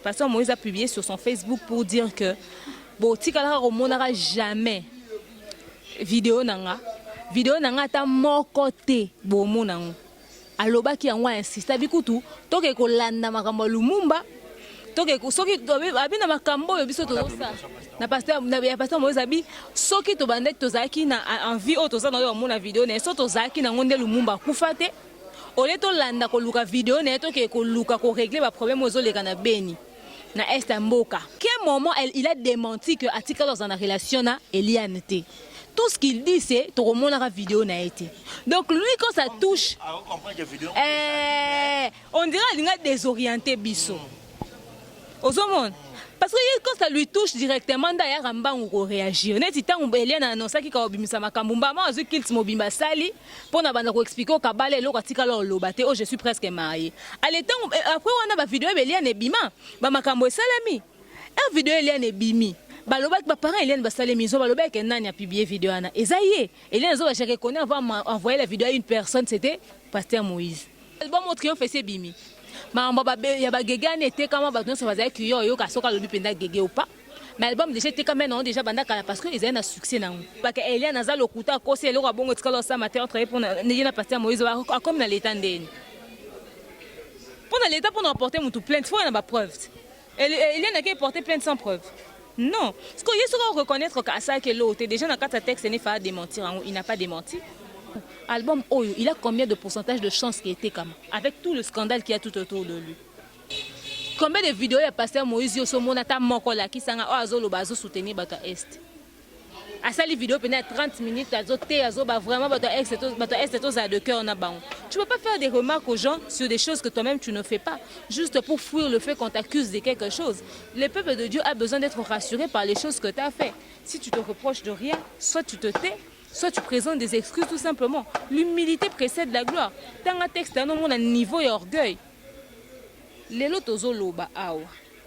Pasteur Moïse a publié sur son Facebook pour dire que bon, tikala romonara jamais vidéo nanga ta mon côté bon monango. Aloba ki yango insista bikutu toke ko landa makambo Lumumba toke ko soki abi na makambo yo biso tozosa na pasteur Moïse abi soki to bande tozaki na envie o toza na yo mona vidéo na so tozaki na ngonde Lumumba kufate ole to landa ko luka vidéo na toke ko luka ko régler ba problème ozo leka na Beni na Est Mboka. Quel moment il a démenti que Atika dans une relation na Eliane T. Tout ce qu'il dit c'est tout le monde a vidéo na été. Donc lui quand ça touche on dirait qu'il a désorienté biso. Aux hommes parce que quand ça lui touche directement d'ailleurs Ramba on réagit. On est temps Eliane a annoncé qu'il a obimisa makambumba ma azu kilt mobimba sali pour na banda ko expliquer au kabale lo katika lo lobate oh je suis presque marié. À l'état après on a ba vidéo Eliane bima ba makambo salami. Un vidéo Eliane bimi. Baloba que parents Eliane basalemi zo baloba que nani a publié vidéo ana. Ezaye Eliane zo ba j'ai reconnu avoir envoyé la vidéo à une personne c'était pasteur Moïse. Elle va montrer on fait ses bimi. Il y a des gens qui étaient comme ça, ça qui ont kasoka le bipenda gege ou pas. Mais l'album déjà était quand même déjà banda parce que ils avaient un succès nan. Parce que Eliane Naza le kuta ko c'est le rabongo tikalo ça matin travailler pour na pasteur Moïse comme dans l'état ndeni. Pour dans l'état pour nous apporter mon tout plainte, faut y avoir preuve. Eliane n'a qu'à porter plainte sans preuve. Non, parce qu'il y a reconnaître que ça que l'autre déjà dans quatre textes il n'a démentir, il n'a pas démenti. Album Oyo, il a combien de pourcentage de chances qu'il était comme avec tout le scandale qu'il y a tout autour de lui. Combien de vidéos il a passé à Moïse Yosomonata Mokola qui s'en a azolo bazo soutenir Bato Est. À ça les vidéos pendant 30 minutes azoté azoba vraiment Bato Est c'est tous à de cœur na baon. Tu peux pas faire des remarques aux gens sur des choses que toi-même tu ne fais pas juste pour fuir le fait qu'on t'accuse de quelque chose. Le peuple de Dieu a besoin d'être rassuré par les choses que tu as fait. Si tu te reproches de rien, soit tu te tais. Soit tu présentes des excuses tout simplement. L'humilité précède la gloire. Dans un texte, on a un niveau et orgueil. Les lots loba awa.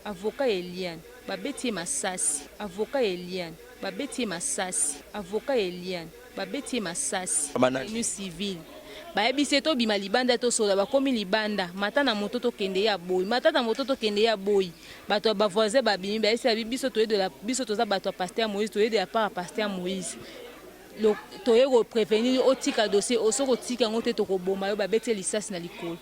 Avocat Eliane. Babeti Massassi. Avocat Eliane. Babeti Massassi. Avocat Eliane. Babeti Massassi. Nu civil. Baebi seto bima libanda to sola ba komi libanda mata na moto to kende ya boy mata na moto to kende ya boy bato ba voisin ba bimi ba esa biso to de la biso to za bato pasteur Moïse to de la part pasteur Moïse. Le toyego prévenir au tika dossier au soko tika ngote to ko bomba yo ba bete lisasi na likolo.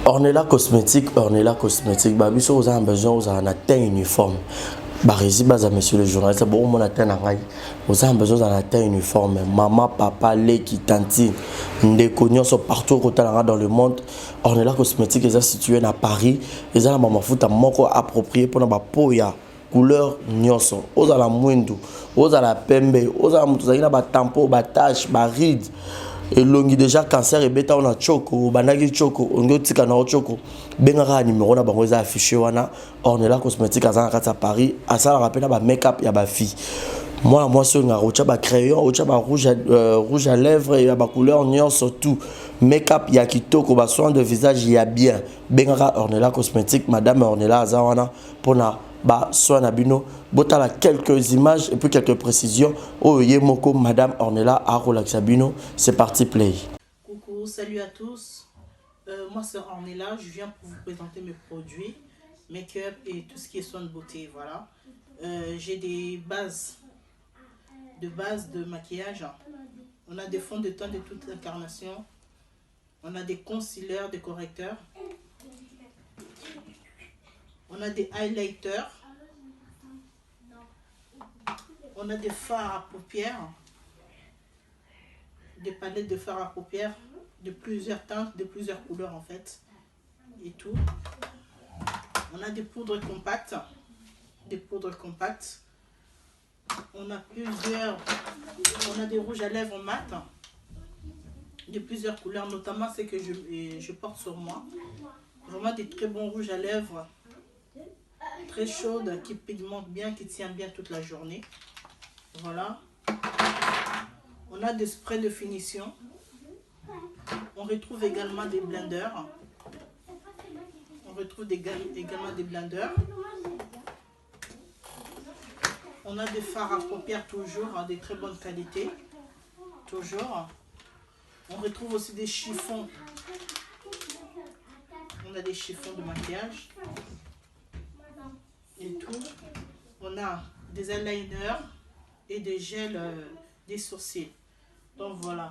Ornella cosmétique, bah biso vous avez besoin vous avez un teint uniforme. Bah rési baza monsieur le journaliste bon mon atteint ngai. Vous avez besoin d'un teint uniforme. Maman, papa, leki, tanti, ndeko nyonso partout côté dans le monde. Ornella cosmétique est situé à Paris. Ils ont la maman fout moko approprié pour na ba peau ya couleur nyonso. Oza la mwindu, oza la pembe, oza mutuzaki na ba tampo, ba tache, ba ride. Et longi déjà cancer et bêta on a choco banagi choco on go tika na choco bengara numéro na bango za affiché wana Ornella cosmétique à Paris à ça la rappelle ba make-up ya ba fille moi sur nga rocha ba crayon rocha ba rouge à lèvres et ba couleur nion surtout make-up ya kitoko ba soin de visage ya bien bengara Ornella cosmétique madame Ornella azawana pour na ba soin na bino botala quelques images et puis quelques précisions oh yemoko madame Ornella Arolaxabino c'est parti play. Coucou, salut à tous, moi c'est Ornella, je viens pour vous présenter mes produits make-up et tout ce qui est soin de beauté. Voilà, j'ai des bases de maquillage, on a des fonds de teint de toute incarnation, on a des concealers, des correcteurs, on a des highlighters, on a des fards à paupières, des palettes de fards à paupières de plusieurs teintes, de plusieurs couleurs en fait, et tout. On a des poudres compactes, on a des rouges à lèvres mat, de plusieurs couleurs, notamment ceux que je porte sur moi. Vraiment des très bons rouges à lèvres, très chaudes, qui pigmentent bien, qui tiennent bien toute la journée. Voilà. On a des sprays de finition. On retrouve également des blenders. On a des fards à paupières toujours, de très bonne qualité. Toujours. On retrouve aussi des chiffons. On a des chiffons de maquillage et tout. On a des eyeliners et des gels des sourcils. Donc voilà.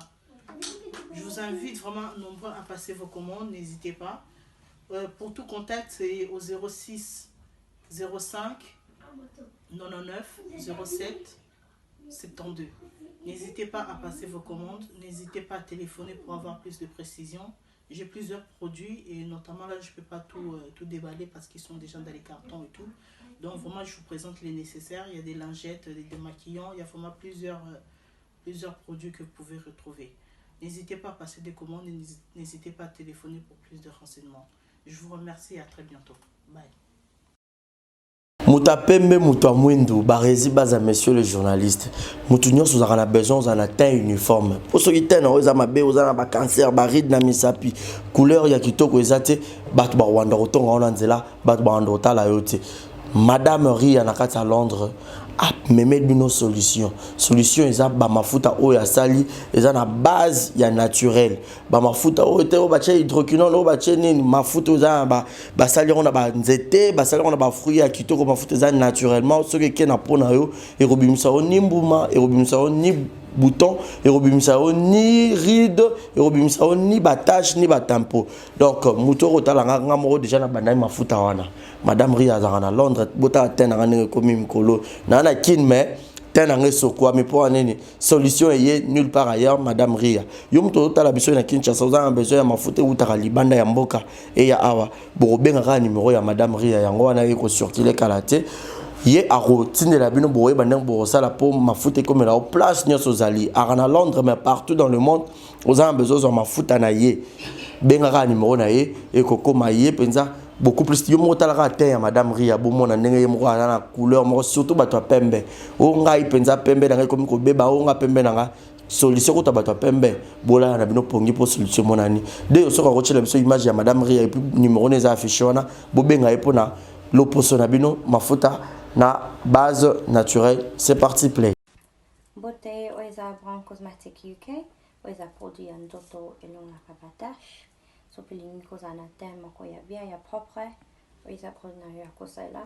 Je vous invite vraiment nombreux à passer vos commandes. N'hésitez pas. Pour tout contact, c'est au 06 05 99 07 72. N'hésitez pas à passer vos commandes. N'hésitez pas à téléphoner pour avoir plus de précision. J'ai plusieurs produits et notamment là, je ne peux pas tout déballer parce qu'ils sont déjà dans les cartons et tout. Donc vraiment, je vous présente les nécessaires. Il y a des lingettes, des démaquillants. Il y a vraiment plusieurs produits que vous pouvez retrouver. N'hésitez pas à passer des commandes et n'hésitez pas à téléphoner pour plus de renseignements. Je vous remercie et à très bientôt. Bye. Muta pembe muta mwindu barezi baza monsieur le journaliste mutu nyonso uzaka besoin uzana teint uniforme pour ceux qui teint na oza mabe uzana ba cancer ba ride na misapi couleur ya kitoko ezate batu ba wanda kotonga ona nzela batu ba wanda otala yote madame Ria na kati à Londres a memé bino solution eza ba mafuta oyo asali eza na base ya naturel ba mafuta oyo te ba che hydroquinone o ba che nini mafuta eza ba sali on ba nzete ba sali on ba fruit ya kitoko mafuta eza naturellement ce que na pona yo e robimisa o nimbuma e robimisa o ni bouton et robimisa o ni ride et robimisa o ni batache ni batampo donc mutoro talanga ngamo déjà na bandai mafuta wana madame Ria zana Londres bota tena ngane komi mkolo na kin mais tena ngeso kwa mais pour nini solution est nulle part ailleurs madame Ria yo mutoro tala biso na Kinshasa uzana besoin ya mafuta utaka libanda ya mboka et ya awa bobenga ka numéro ya madame Ria yango wana yeko sortile kalate ye aro tindela bino boye bandeng bo sala po mafuta comme la place nyoso zali arana Londres mais partout dans le monde aux a besoin de mafuta na ye benga numéro na ye e kokoma ye penza beaucoup plus yo motala ka ya madame Ria bo mona ndenge ye moko na couleur mo surtout bato pembe o ngai penza pembe na ngai komi ko beba o nga pembe na nga solution ko tabato pembe bola na bino pongi po solution monani de yo soka ko chela biso image ya madame Ria et puis numéro neza affiché wana bo benga e pona loposo na bino mafuta na base naturelle. C'est parti, play. Beauté Oisa Brand Cosmetics UK, Oisa produit en toto et long la cabatache. Sopilini kozana tema ko ya bien ya propre. Oisa produit na ya kosela.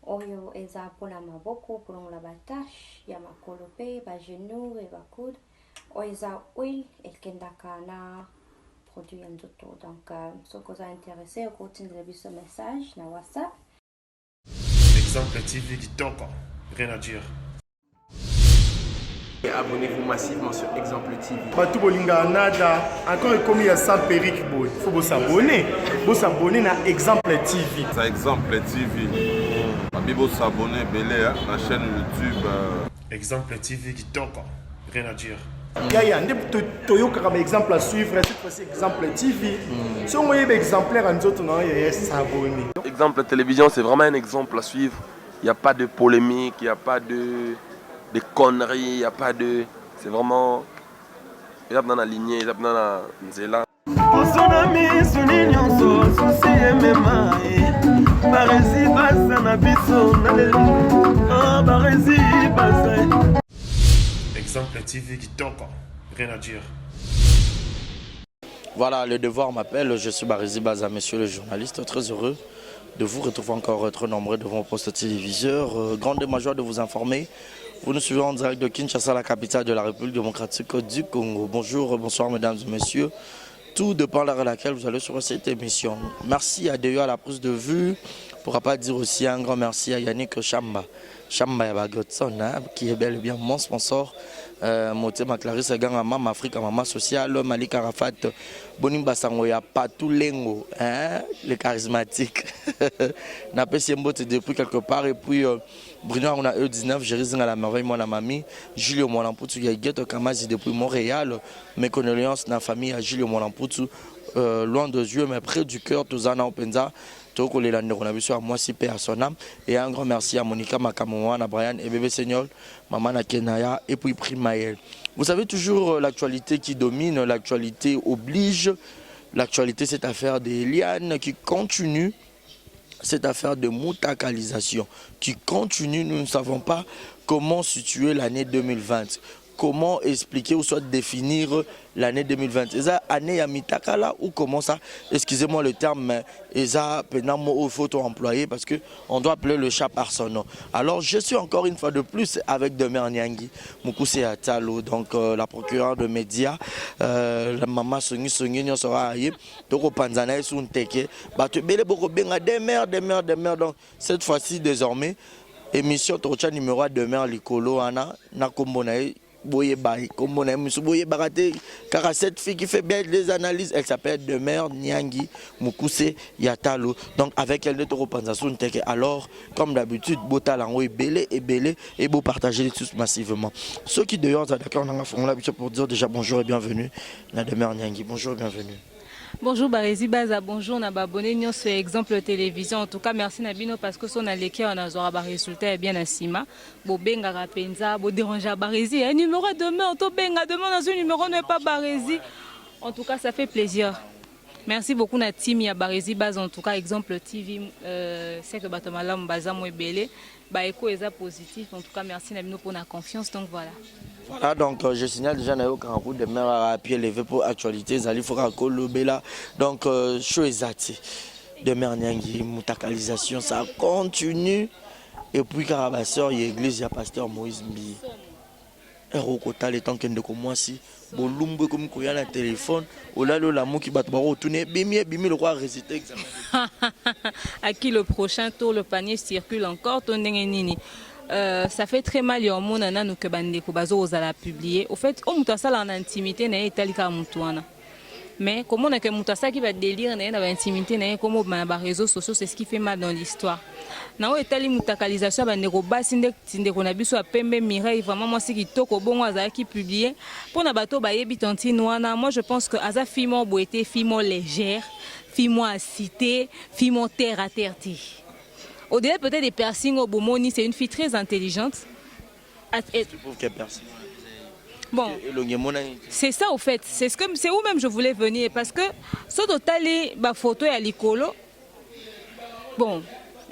Oyo eza pour la maboko pour la batache, ya makolope, ba genou et ba coude. Oisa oil et kendaka na produit en toto. Donc ce que vous intéressé, au continue de ce message na WhatsApp. Exemple TV Kitoko, rien à dire. Et abonnez-vous massivement sur Exemple TV. Batou Bolinga Nada, encore comme il y a 100 périques, il faut vous s'abonner. Vous s'abonner à Exemple TV. C'est Exemple TV. Vous s'abonner à la chaîne YouTube. Exemple TV Kitoko, rien à dire. Yaya, un exemple à suivre, cette fois-ci Exemple TV. Si on voit exemplaire en autres, non, il y a s'abonner. Exemple télévision, c'est vraiment un exemple à suivre. Il n'y a pas de polémique, il n'y a pas de conneries, il n'y a pas de... C'est vraiment... Il y a dans la lignée, il y a dans la nzela. Exemple TV Kitoko, rien à dire. Voilà, le devoir m'appelle, je suis Barizi Baza, monsieur le journaliste, très heureux de vous retrouver encore très nombreux devant vos postes téléviseurs. Grande joie de vous informer. Vous nous suivez en direct de Kinshasa, la capitale de la République démocratique du Congo. Bonjour, bonsoir mesdames et messieurs. Tout dépend de l'heure à laquelle vous allez sur cette émission. Merci à Deyo à la prise de vue. On ne pourra pas dire aussi un grand merci à Yannick Chamba. Chamba Yabagotson, qui est bel et bien mon sponsor. Motema Clarisse Ganga, Mama Afrique, Mama Sociale, Malik Arafat, Bonimba Sangoya, Patou Lengo, les charismatiques. N'a pas si mbote depuis quelque part. Et puis, Bruno, on a E19, Jérusalem à la merveille, mon mamie, Julio Molamputu, Yagueto Kamazi depuis Montréal. Mes condoléances dans la famille à Julio Molamputu, loin de Dieu, mais près du cœur, tous en Openza. Et un grand merci à Monica Makamouan, à Brian et bébé Seigneur, maman à Kenaya et puis Primaël. Vous savez toujours l'actualité qui domine, l'actualité oblige. L'actualité, cette affaire des lianes qui continue, cette affaire de moutakalisation qui continue. Nous ne savons pas comment situer l'année 2020. comment expliquer ou soit définir l'année 2020? Est-ce année ya mitakala ou comment ça? Excusez-moi le terme, mais eza penamo au photo employé parce que on doit appeler le chat par son nom. Alors je suis encore une fois de plus avec Demer Nyangi, Mukuse Atalo, donc la procureure de médias, la maman Songi Songi sera aïe, donc Panzana sur une teke, batu bele boko benga Demer. Donc cette fois-ci désormais émission Torcha numéro 1 Demer Likolo ana na kombonae boye bay kombonae musu boye barate car cette fille qui fait bien les analyses, elle s'appelle Demer Nyangi Mukuse Yatalo. Donc avec elle de Panzasun Teke. Alors comme d'habitude botalango est belé et beau partager les tous massivement. Ceux qui d'ailleurs d'accord on a fait l'habitude pour dire déjà bonjour et bienvenue na Demer Nyangi. Bonjour et bienvenue. Bonjour Barési Baza, bonjour na abonné nous sur exemple télévision. En tout cas merci Nabino parce que son aleke on a zora ba résultat bien à Sima. Bo benga rapenza, bo déranger Barési. Un numéro demain, on benga demain dans un numéro n'est pas Barési. En tout cas ça fait plaisir. Merci beaucoup na team ya Barési Baza. En tout cas exemple TV c'est que batomala mbaza mo belé. Ba écho est positif. En tout cas merci Nabino pour la confiance. Donc voilà. Voilà, donc je signale déjà Nayo Kankou de mer à pied levé pour actualité, Zali Forako Lobela. Donc, Choezati de mer Nyangi, mutakalisation, ça continue. Et puis, Carabasseur, il y a l'église, il y a pasteur Moïse Mbi. Héros Kota, les temps qu'il y a moi si, Bolumbe comme il y a un téléphone, ou là, le l'amour qui bat retourner, bimi, le roi réciter examen. À qui le prochain tour, le panier circule encore, ton nini. Ça fait très mal au monde nous que bande ko bazo ozala publier. Au fait, on mutasala en intimité na italika mutuana. Mais comment on a que mutasa qui va délire na intimité na comme ba réseaux sociaux, c'est ce qui fait mal dans l'histoire. Na o etali mutakalisation bande ko basinde tinde ko na biso a pembe Mireille vraiment moi c'est qui toko bongo azala qui publier pour na bato ba yebi tantine wana. Moi je pense que aza fimo boité, fimo légère, fimo à cité, fimo terre à terre. Au-delà peut-être des piercings au Bomoni, c'est une fille très intelligente. Bon, c'est ça au fait. C'est où même je voulais venir parce que ce total ba photo à l'icolo. Bon,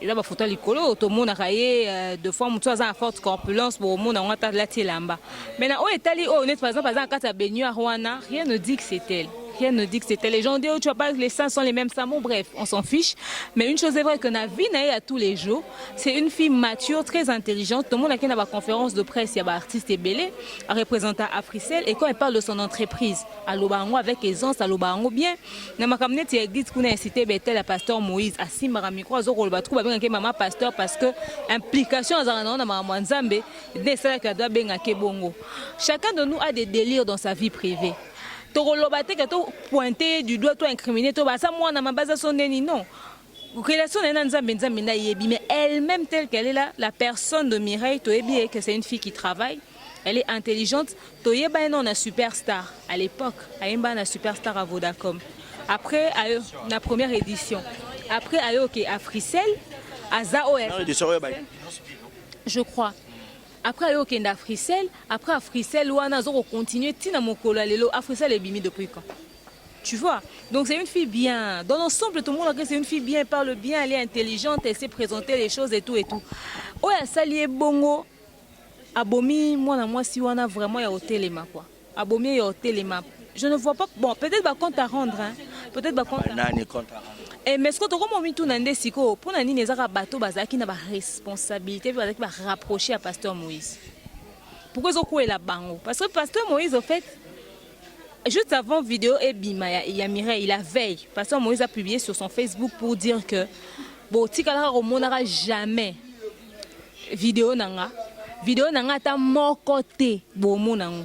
il a ba photo à l'icolo. Tout le monde a raillé deux fois. Mutu a forte corpulence pour le monde on a la lamba. Maintenant, où est allé honnête par exemple, quand tu as baigné à Rwanda, rien ne dit que c'est elle. Rien ne dit que c'était les gens disent oh, tu vois pas les seins sont les mêmes ça bon bref on s'en fiche mais une chose est vraie que na vie na à tous les jours c'est une fille mature très intelligente tout le monde a qui na ba conférence de presse il y a ba artiste belé à représenter Africell et quand elle parle de son entreprise à Lobango avec aisance à Lobango bien na makamnet ya église kuna incité Bethel à pasteur Moïse à Simara micro azoko ba trouba benga ke maman pasteur parce que implication azana na maman Nzambe de ça que doit benga ke bongo chacun de nous a des délires dans sa vie privée. Pointer du doigt, toi incriminer, toi, ça, moi, on a ma base à son nez, non. Relation mais elle-même telle qu'elle est là, la personne de Mireille, tu es bien que c'est une fille qui travaille, elle est intelligente. Tu es bien, on a superstar à l'époque, on a superstar à Vodacom. Après, la première édition. Après, Africell, à ZAOS. Je crois. Après, il y a Africell. Après, Africell, on a continué. Africell est bimi depuis quand? Tu vois? Donc, c'est une fille bien. Dans l'ensemble, tout le monde, c'est une fille bien, elle parle bien, elle est intelligente, elle sait présenter les choses et tout et tout. Oh, il y a Salié Bongo. Abomi, moi, si on a vraiment au téléma, quoi. Abomi, au téléma. Je ne vois pas. Bon, peut-être pas compte à rendre. Hein. Peut-être pas compte à rendre. Et mais ce que tu as dit, c'est que pour nous, les bateaux qui ont la responsabilité de rapprocher à Pasteur Moïse. Pourquoi ils ont la bango? Parce que Pasteur Moïse, en fait, juste avant la vidéo, il y a Mireille, la veille. Pasteur Moïse a publié sur son Facebook pour dire que bon, si on n'aura jamais vidéo nanga ta mon côté bon mon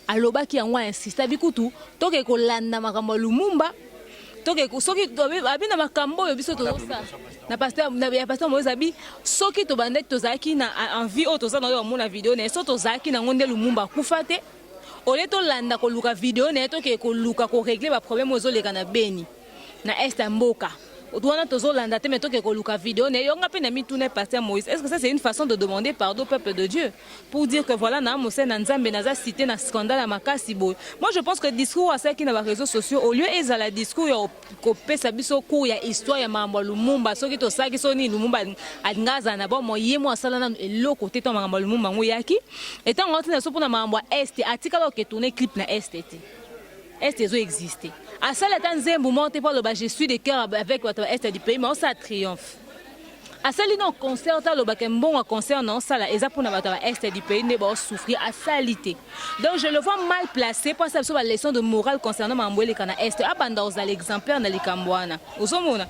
aloba qui en insiste abikutu toke ko landa makambo Lumumba. Toke soki abi na makambo yo biso toza na pasteur Moïse abi soki to bandek tozaki na envie o toza na yo mona vidéo na so tozaki na ngonde Lumumba kufate ole to landa ko luka vidéo na toke ko luka ko régler ba problème ozo leka na Beni na Est Mboka doit tozolanda te meto ke koluka vidéo ne yonga pe na mitune pasteur Moïse. Est-ce que ça c'est une façon de demander pardon au peuple de Dieu pour dire que voilà na mose na nzambe naza cité na scandale à makasi boy. Moi je pense que discours à ça qui na ba réseaux sociaux au lieu ezala discours ya kopesa biso cours ya histoire ya mambo Lumumba soki to saki soni Lumumba alingaza na bon moye mo asala na eloko te to mambo Lumumba ngoyaki etant ngoti na so pona mambo est atikala ke tourner clip na est te. Est ezo exister. À ça la tanzembu monte par le bas je suis de cœur avec votre est du pays mais on ça triomphe. À ça li non concert le bas bon concert non ça là eza pour na votre est du pays ne ba souffrir à salité. Donc je le vois mal placé pour ça sur la leçon de morale concernant mambo le kana est abanda aux l'exemplaire na likambwana. Ozomona.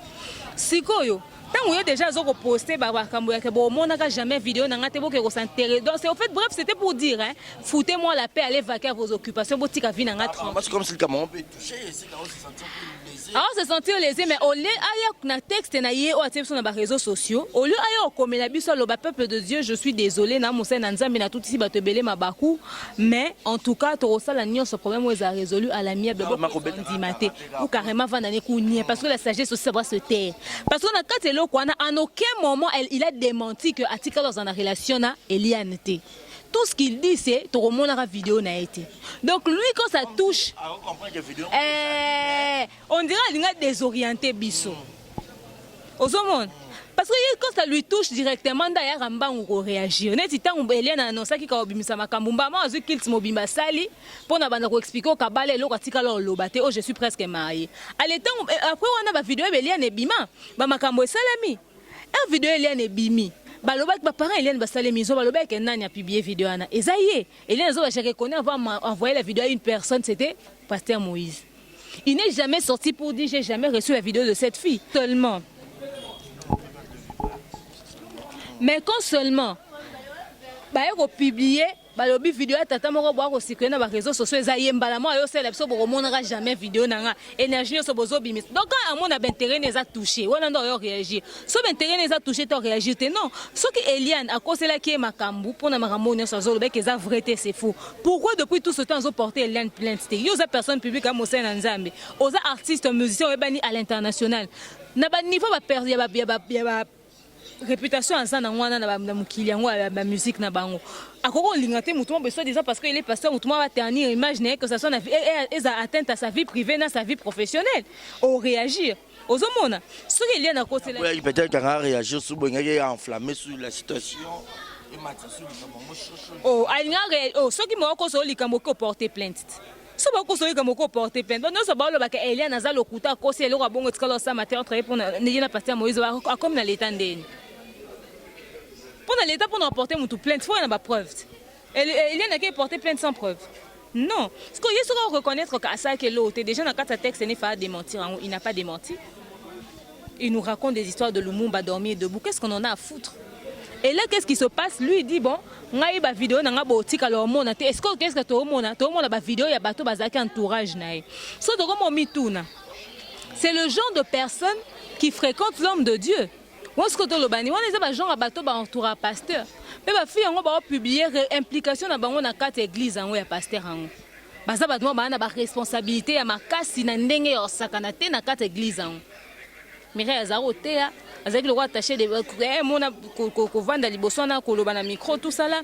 Sikoyo tant que déjà zo posté ba kambo ya ke bo monaka jamais vidéo na ngate boke ko s'intéresser. Donc c'est au fait bref c'était pour dire hein foutez-moi la paix allez vaquer à vos occupations botika vie na ngate. C'est comme si le Cameroun peut toucher c'est quand on se sentir lésé. Ah on se sentir lésé mais au lieu aya na texte na yé o atep sur na réseaux sociaux au lieu aya comme la biso lo ba peuple de Dieu je suis désolé na mose na nzambe na tout ici ba te belé mabaku mais en tout cas to sala nyon ce problème est résolu à l'amiable dimate ou carrément vandane kounie parce que la sagesse aussi savoir se taire parce qu'on a quand en aucun moment il a démenti que article dans une relation na Eliane T. Tout ce qu'il dit c'est tout le monde a vidéo na été. Donc lui quand ça touche on dirait qu'il a désorienté biso. Ozomon parce que quand ça lui touche directement d'ailleurs Rambango réagir. On est temps Eliane annonça qu'il a bimisa makambumba moi azu kilt mobimba sali pour na banda ko expliquer au kabale lo katika lo lobate oh je suis presque marié. À l'état après on a ba vidéo Eliane bima ba makambo salami. Un vidéo Eliane bimi. Ba lobak ba parents Eliane ba salami zo ba lobak nani a publié vidéo ana. Ezaye Eliane zo je reconnais avoir envoyé la vidéo à une personne c'était pasteur Moïse. Il n'est jamais sorti pour dire j'ai jamais reçu la vidéo de cette fille seulement. Mais quand seulement bah on publier bah le vidéo tata moko boire aussi que na ba réseaux sociaux ezayembala moi yo sela biso bo monera jamais vidéo nanga énergie so bozo bimis donc quand amon a intérêt les a touché on ndo yo réagir so intérêt les a touché to réagir non ce que Eliane a conseillé qui est makambu pour na makambo ne so zo be que ça vérité c'est faux pourquoi depuis tout ce temps ils ont porté Eliane plainte yo za personne publique à Mose na Nzambe aux artistes musiciens ebani à l'international na ba niveau ba perdre ya réputation en ça na wana na mukili yango la musique na bango akoko lingate mutumo besoin déjà parce que il est pasteur mutumo va ternir image que ça soit na atteinte à sa vie privée na sa vie professionnelle au réagir aux hommes ce qu'il y a na côté là peut-être qu'on a réagi sur bonga enflammé sur la situation et matissou oh alinga ce qui moko so likambo ko porter plainte so ba ko so likambo ko porter plainte non so ba lo ba ke Eliane na za lokuta ko se le ko bongo tikalo sa matin travailler pour na pasteur Moïse comme na l'état ndeni. Pour l'État pour nous porter mon plainte, il faut y avoir preuve. Il y en a qui porter plainte sans preuve. Non. Parce qu'il faut reconnaître qu'à ça que l'autre, déjà dans le texte, il n'est pas démentir. Il n'a pas démenti. Il nous raconte des histoires de Lumumba dormir debout. Qu'est-ce qu'on en a à foutre? Et là, qu'est-ce qui se passe? Lui, il dit bon, on a eu une vidéo, on a eu alors mon est-ce que qu'est-ce que tout le monde a une vidéo, il y a bateau bazaki entourage c'est le genre de personne qui fréquente l'homme de Dieu. On se côté le bani, on les a gens à bateau entouré à pasteur. Mais ma fille on va publier implication na bango na quatre églises en ya pasteur en. Baza batmo ba na ba responsabilité ya makasi na ndenge yo sakana te na quatre églises en. Mireille azaro te ya, azaki le roi attaché de mona ko vanda liboso na ko loba na micro tout ça là,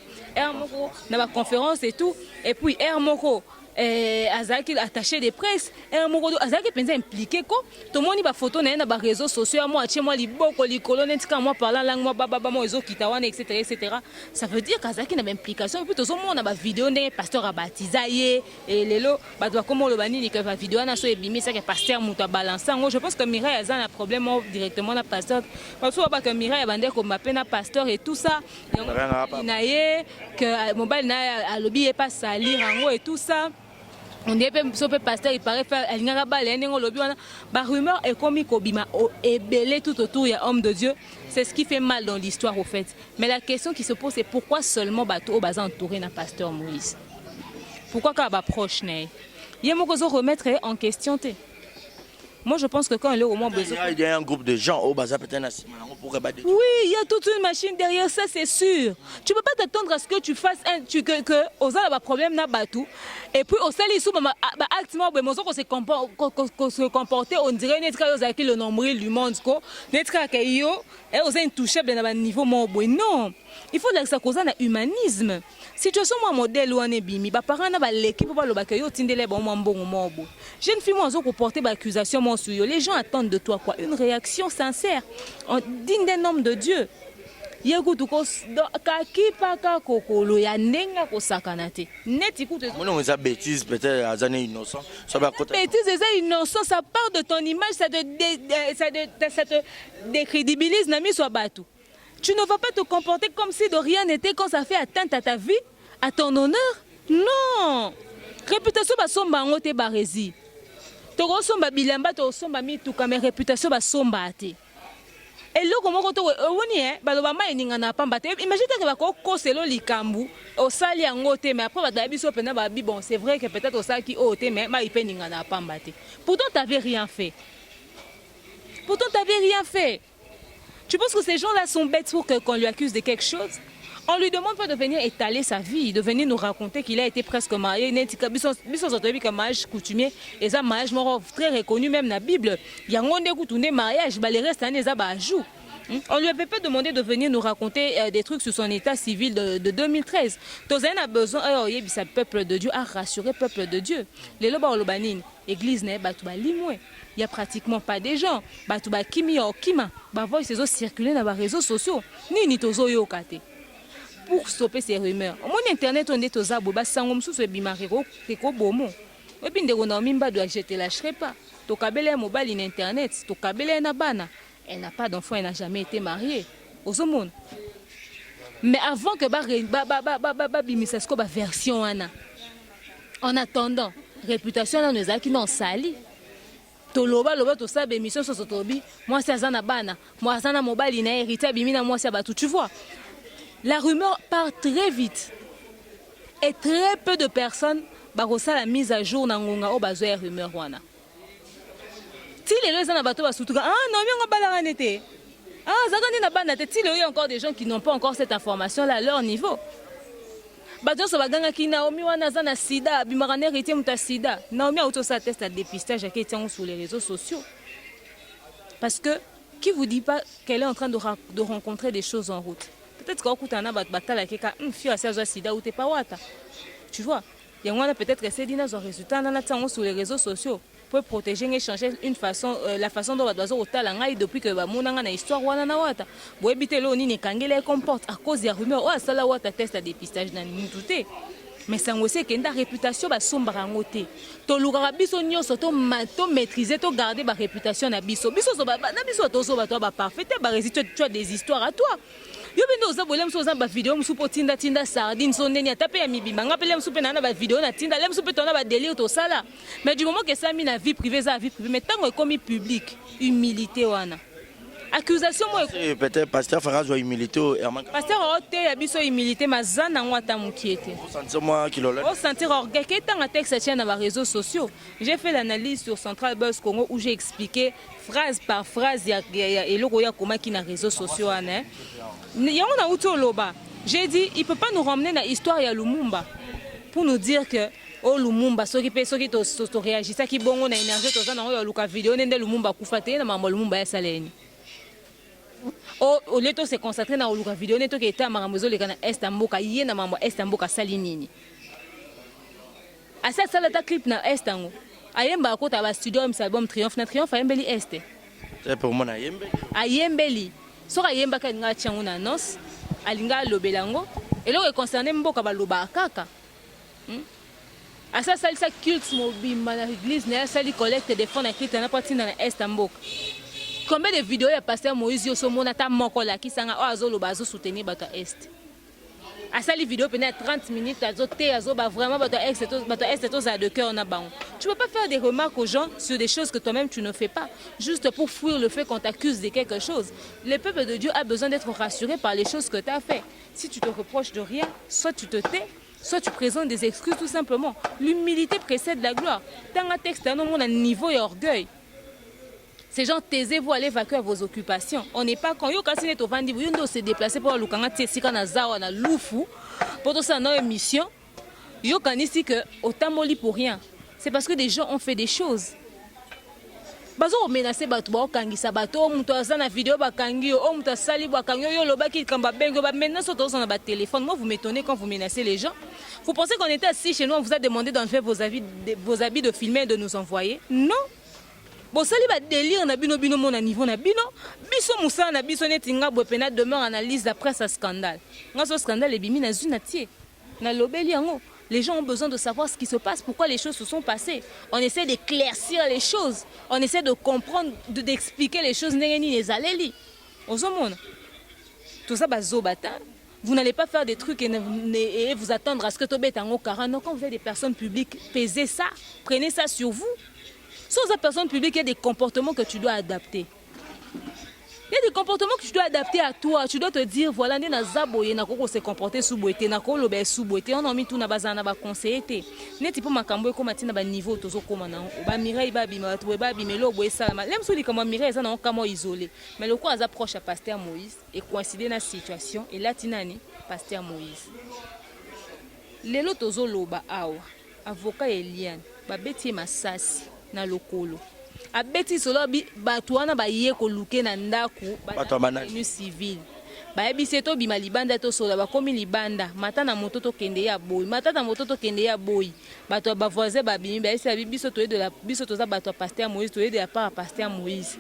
moko na ba conférence et tout et puis moko azaki attaché de presse moko azaki penza impliqué ko to moni ba photo na ba réseaux sociaux moi atie moi liboko likolo netika moi parlant langue moi baba moi ezo kitawana etc. Ça veut dire qu'azaki na implication et puis to zo mona ba vidéo ndenge pasteur a baptisé et lelo ba doit comment le bani ni que ba vidéo na so ebimi ça que pasteur muta balancer je pense que Mireille a un problème directement na pasteur parce que Mireille bande ko mapé na pasteur et tout ça naie que mobile na lobby est pas salir en et tout ça. On dit que pasteur il paraît faire la rumeur est comme Kobima et belé tout autour il y a homme de Dieu. C'est ce qui fait mal dans l'histoire au fait. Mais la question qui se pose c'est pourquoi seulement bateau bazan entouré na pasteur Moïse. Pourquoi quand ba proche né. Il y a remettre en question té. Moi, je pense que quand il est au moins besoin... Il y a un groupe de gens au bazar peut-être Oui, il y a toute une machine derrière ça, c'est sûr. Tu ne peux pas t'attendre à ce que tu fasses que aux a problème na batou et puis au sali sous activement se comporter on dirait que le nombril du monde ko netka que yo et aux intouchables dans niveau mobile. Non, il faut que ça cause un humanisme. Situation moi modèle ou bimi ba parents na ba l'équipe ba lo ba que yo tindele bon mbongo mobo. Jeune fille moi zo ko porter ba accusation mon sur yo. Les gens attendent de toi quoi, une réaction sincère, digne d'un homme de Dieu. Yegutu ko kaki paka kokolo ya nenga ko sakanate. Net écoute. Mon on bêtise peut-être à années innocent. Ça va côté. Bêtise c'est innocent, ça part de ton image, ça te décrédibilise nami soit batou. Tu ne vas pas te comporter comme si de rien n'était quand ça fait atteinte à ta vie, à ton honneur. Non. Réputation ba somba ngote barezi. To go somba bilamba to somba mituka mais réputation ba somba ate. Et là, comment on imagine que tu as likambu au sali angote mais après bon c'est vrai que peut-être au sali qui ote mais pourtant tu n'avais rien fait. Tu penses que ces gens-là sont bêtes pour qu'on lui accuse de quelque chose? On lui demande pas de venir étaler sa vie, de venir nous raconter qu'il a été presque marié. Un mariage coutumier et un mariage très reconnu même dans la Bible. Il y a un mariage, les restes années ajout. On lui avait pas demandé de venir nous raconter des trucs sur son état civil de 2013. Tozen a besoin, il y a peuple de Dieu, à rassurer peuple de Dieu. Les loba lobanine, église n'est pas limoué. Il n'y a pratiquement pas de gens. Batouba kimi o kima, voix ces autres circuler dans les réseaux sociaux. Ni tozo yo kate. Pour stopper ces rumeurs. Au moins internet on est aux abos, sangom sous ce bimariro, keko bomo. Et puis de ronamimba doit jeter lâcherai pas. To kabele mobile in internet, to kabele na bana. Elle n'a pas d'enfant, elle n'a jamais été mariée. Au monde. Mais avant que bimisasko ba version ana. En attendant, réputation dans nos qui n'ont sali. Toloba loba to sa émission sur Sotobi. Moi c'est azana bana, moi azana mobile ina hérité bimina moi c'est batou, tu vois. La rumeur part très vite. Et très peu de personnes barosa la mise à jour nangonga o bazoya rumeur wana. Si les gens na bato basutuka non mi ngabala nete. Zakani na bana te il y a encore des gens qui n'ont pas encore cette information là à leur niveau. Bato so baganga ki Naomi wana zana sida bimarane héritier muta sida. Naomi a auto sa test à dépistage qui est sur les réseaux sociaux. Parce que qui vous dit pas qu'elle est en train de rencontrer des choses en route. Peut-être qu'on a un batala qui a une fille à 16 ans sida ou t'es pas wata. Tu vois, il y a peut-être que c'est dina un résultat sur les réseaux sociaux pour protéger et changer la façon dont on doit au talanga depuis que mon na histoire wana na wata. Bo ebité lo ni kangele comporte à cause des rumeurs. Oh ça la wata test à dépistage na nituté. Mais ça aussi que la réputation ba sombra ngote. To lugara biso nyonso to maîtriser to garder ba réputation na biso. Biso so ba na biso to so ba to ba parfait ba résister tu as des histoires à toi. Yo bendo za bolem so za ba vidéo musupo tinda sardine so ndeni atape ya mibimba ngapele musupe na ba vidéo na tinda lem musupe tona ba délire to sala. Mais du moment que ça mis na vie privée ça vie privée mais tant que comme public humilité wana. Accusation moi peut-être pasteur Farage doit humilité pasteur ote ya biso humilité mazana ngwata mukiete. Sentir moi kilolo. Au sentir orgueil que tant texte tient dans les réseaux sociaux. J'ai fait l'analyse sur Central Buzz Congo où j'ai expliqué phrase par phrase et le goya comment qui na réseaux sociaux ana. J'ai dit il peut pas nous ramener dans l'histoire ya Lumumba pour nous dire que oh Lumumba soki to réagit ça qui bongo na énergie to za na yo luka vidéo nende Lumumba kufate na mama Lumumba ya saleni. Au lieu de se concentrer dans la vidéo, on est à Maramozo, les Ghana Estamboka, il y a un membre Estamboka Salinini. À cette salle de clip na Estango, à Yemba, côté à studio, album Triomphe, na Triomphe, à Yembeli Est. C'est pour moi, Yembeli. À Yembeli. Sur à Yemba, quand on a tient une annonce, à Linga Lobelango, et là, on est concerné Mboka Baloba Kaka. À ça, ça culte mobile, l'église, na salle collecte des fonds, na clip, na partie dans Estamboka. Combien de vidéos a passé Moïse Yosomonata Mokola qui s'en a azolo bazo soutenir bato est. À ça les vidéos pendant 30 minutes azoté azoba vraiment bato est tous à de cœur na baon. Tu peux pas faire des remarques aux gens sur des choses que toi-même tu ne fais pas juste pour fuir le fait qu'on t'accuse de quelque chose. Le peuple de Dieu a besoin d'être rassuré par les choses que tu as fait. Si tu te reproches de rien, soit tu te tais, soit tu présentes des excuses tout simplement. L'humilité précède la gloire. Dans un texte, un niveau et orgueil. Ces gens, taisez-vous, allez vaquer à vos occupations. On n'est pas quand yo kasi net au vandi, vous se déplacer pour le kanga tsika na zawa na lufu pour tout ça dans émission. Yo kanisi que otamoli pour rien. C'est parce que des gens ont fait des choses. Bazo menacer bato ba okangisa bato muto azana vidéo bakangi o muto sali bakangi yo lobaki kamba bengo ba maintenant sur ton ba téléphone. Moi vous m'étonnez quand vous menacez les gens. Vous pensez qu'on était assis chez nous, on vous a demandé d'enlever vos habits de filmer et de nous envoyer? Non. Bon, ça va délire na bino bino mon niveau na bino. Biso musa na biso netinga bopena demeure analyse d'après ce scandale. Nga ce scandale est bimi na zunatie. Na lobeli yango. Les gens ont besoin de savoir ce qui se passe, pourquoi les choses se sont passées. On essaie d'éclaircir les choses. On essaie de comprendre, d'expliquer les choses nengeni les aleli. Ozomona. Tout ça bazo bata. Vous n'allez pas faire des trucs et vous attendre à ce que Tobé tango kara. Non, quand vous êtes des personnes publiques, pesez ça, prenez ça sur vous. Sans la personne publique, il y a des comportements que tu dois adapter. Il y a des comportements que tu dois adapter à toi. Tu dois te dire, voilà, on a se comporter sous boité, on a sous boité, on a mis tout na bazana ba conseiller. N'est pas ma cambo comme matina ba niveau tozo comme na. Ba mirai ba bima tu ba bimelo boé salama. Même si comme mirai ça na kamo isolé. Mais le quoi approche à pasteur Moïse et coïncider na situation et là tinani pasteur Moïse. Lelo tozo loba awa. Avocat Eliane, ba beti masasi na lokolo. Abeti solo bato wana baye ko luke na ndaku bato bana civil. Ba ebise to bima libanda to solo ba komi libanda mata na moto to kende ya boy mata na moto to kende ya boy bato ba voisin ba bimi ba esa biso to de la biso to za bato pasteur Moïse to de la part pasteur Moïse.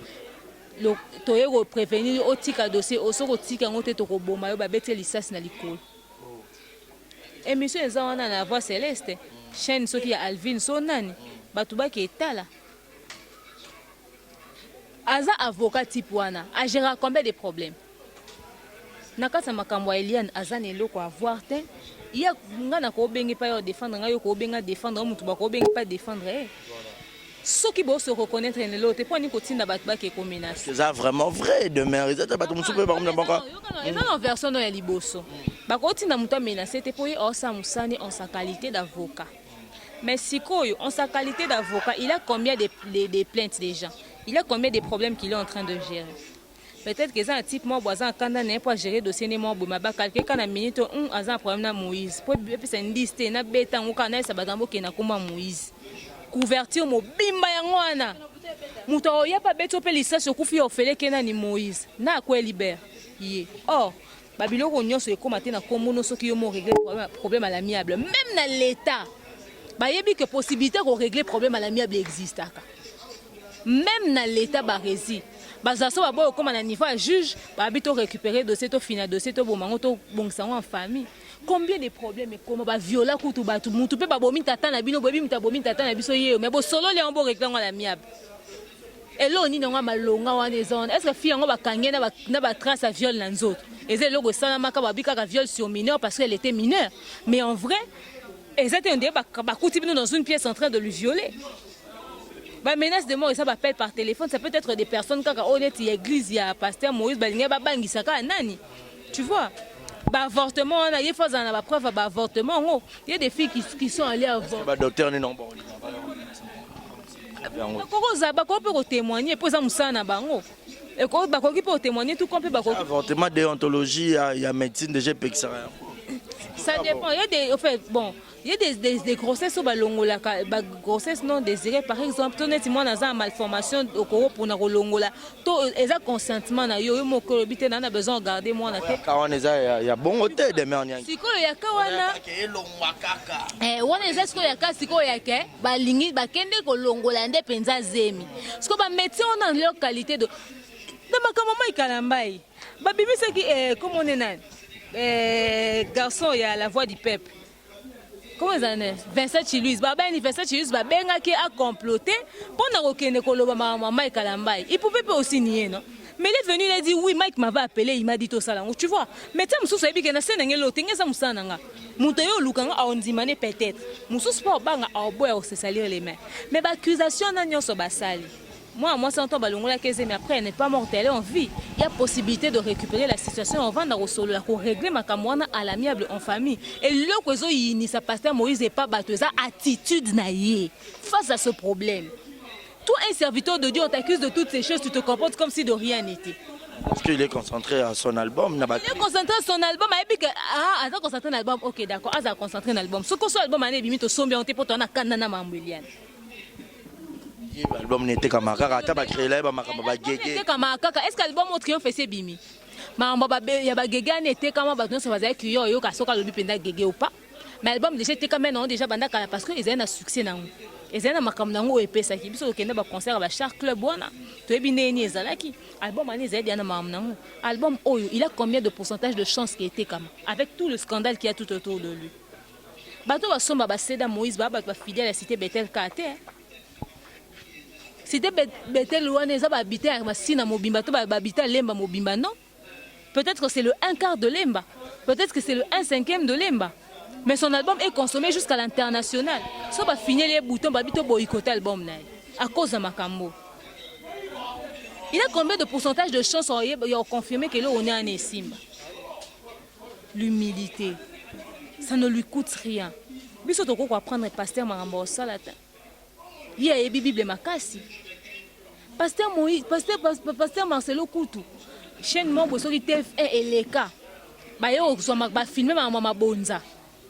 Le to yego prévenir otika dossier osoko tika ngote to ko boma yo ba beti lisasi na likolo. Émission eza wana na voix céleste chaîne soki ya Alvin Sonani bato ba ki etala. Aza avocat type wana, a géré combien de problèmes? Nakasa makambo Eliane azan eloko avoir te. Ya ngana ko bengi pa yo défendre nga yo ko benga défendre mutu ba ko bengi pas défendre. Ceux qui vont se reconnaître en l'autre, pour nous continuer à battre qui est menace. C'est ça vraiment vrai demain. Ils étaient battus super par exemple encore. Ils ont une version dans les liboso. Ba continuer à muta menacer, c'était pour y osa musani en sa qualité d'avocat. Mais si en sa qualité d'avocat, il a combien de plaintes déjà? Il a combien de problèmes qu'il est en train de gérer? Peut-être que c'est un type moi voisin quand on n'est pas gérer dossier ne moi ma ba quelqu'un quand a minute un problème na Moïse. Pour c'est une liste na beta on kana ça badambo ke na kuma Moïse. Couverture mo bimba yango wana. Muto ya pa beto pe licence okufi ofele ke na ni Moïse. Na ko libère. Yé. Or babiloko nyonso ekomate na komono soki yo mo régler problème à l'amiable même dans l'état. Ba yebi que possibilité ko régler problème à l'amiable existe aka. Même dans l'état barési bazaso babo comme à niveau juge ba habito récupérer dossier to final dossier to bomango to bongsango en famille combien de problèmes et comment ba viola kutu batu mutu pe ba bomi tata na bino bobi muta bomi tata na biso ye mais bo solo le on bo régler à l'amiable et là on nga malonga wana zone est-ce que fille ngo ba kangé na ba trace à viol na nzoto et c'est logo sana maka ba bika ka viol sur mineur parce qu'elle était mineure mais en vrai exactement ba kuti bino dans une pièce en train de lui violer. Bah menace de mort et ça m'appelle par téléphone, ça peut être des personnes quand on est à l'église, il y a pasteur Moïse balinga ba bangi saka nani. Tu vois? Bah avortement on a il faut en avoir preuve bah avortement il y a des filles qui sont allées avorter. Bah docteur ni non bon. Ko za ba ko peut témoigner pour ça musana bango. Et ko ba ko qui peut témoigner tout qu'on peut ba ko. Avortement déontologie il y a médecine déjà pexer. Ça dépend, il y a des, en fait, bon, il y a des grossesses au balongola, grossesse non désirée par exemple, tout net moi dans une malformation au corps pour na rolongola, tout exact consentement na yo mo ko bité na besoin de garder moi na tête. Quand on est il y a bon hôtel de mer. Siko ya kawana. Wana est-ce que ya ka siko ya ke ba lingi ba kende ko longola nde penza zemi. Siko ba métier on a leur qualité de makamama ikalambai. Ba bibi c'est qui comme on est nan. Garçon, il y a la voix du peuple. Comment ça est? Vincent Chiluis, Vincent Chiluis, qui a comploté pour Mike Kalambai. Il pouvait pas aussi nier, non? Mais il est venu, il a dit oui, Mike m'avait appelé, il m'a dit tout ça. Tu vois? Mais tu sais, je suis venu, je peut-être. Je suis venu, se salir les mains. Mais l'accusation n'a pas sali. Moi, c'est un temps balongola mais après, elle n'est pas morte, elle est en vie. Il y a possibilité de récupérer la situation en vente au sol, pour régler ma camoine à l'amiable en famille. Et le réseau, il n'y a pas Moïse et pas battu, ça attitude naïe face à ce problème. Toi, un serviteur de Dieu, on t'accuse de toutes ces choses, tu te comportes comme si de rien n'était. Parce qu'il est concentré à son album. Il est concentré à son album, il dit que ah, il est concentré à l'album. Ok, d'accord, il est concentré à l'album. Ce que son album, il est sombre, on pour ton canana mamouliane. L'album n'était qu'à ma carte, il a créé là, est-ce que l'album montre qu'on fait ses bimi? Mais il y a des gens qui étaient comme ça, ça va être yo ka soka le bipenda gege ou pas. Mais l'album déjà était quand même déjà bandaka parce que ils ont un succès na. Ils ont un makam nango epesa ki biso okende ba concert ba Shark Club wana. To ebine ni ezalaki. Album ani ezali na mam nango. Album oyo, il a combien de pourcentage de chance qui était comme avec tout le scandale qu'il y a tout autour de lui. Bato ba somba ba Seda Moïse ba fidèle à cité Bethel Kate. Cité Bethel wana eza ba habiter à Masina Mobimba to ba habiter Lemba Mobimba non. Peut-être que c'est le 1/4 de Lemba. Peut-être que c'est le 1/5 de Lemba. Mais son album est consommé jusqu'à l'international. Ça va finir les boutons, va boycotter l'album à cause de Makambo. Il a combien de pourcentage de chances il a confirmé que là on est en Essimba. L'humilité, ça ne lui coûte rien. Biso toko ko apprendre pasteur Marambo Salata. Il y a Bible Makasi. Pasteur Moïse, pasteur Marcelo Koutou. Chaîne membre sur TF1 et les cas. Ba yo ba filmer mama bonza.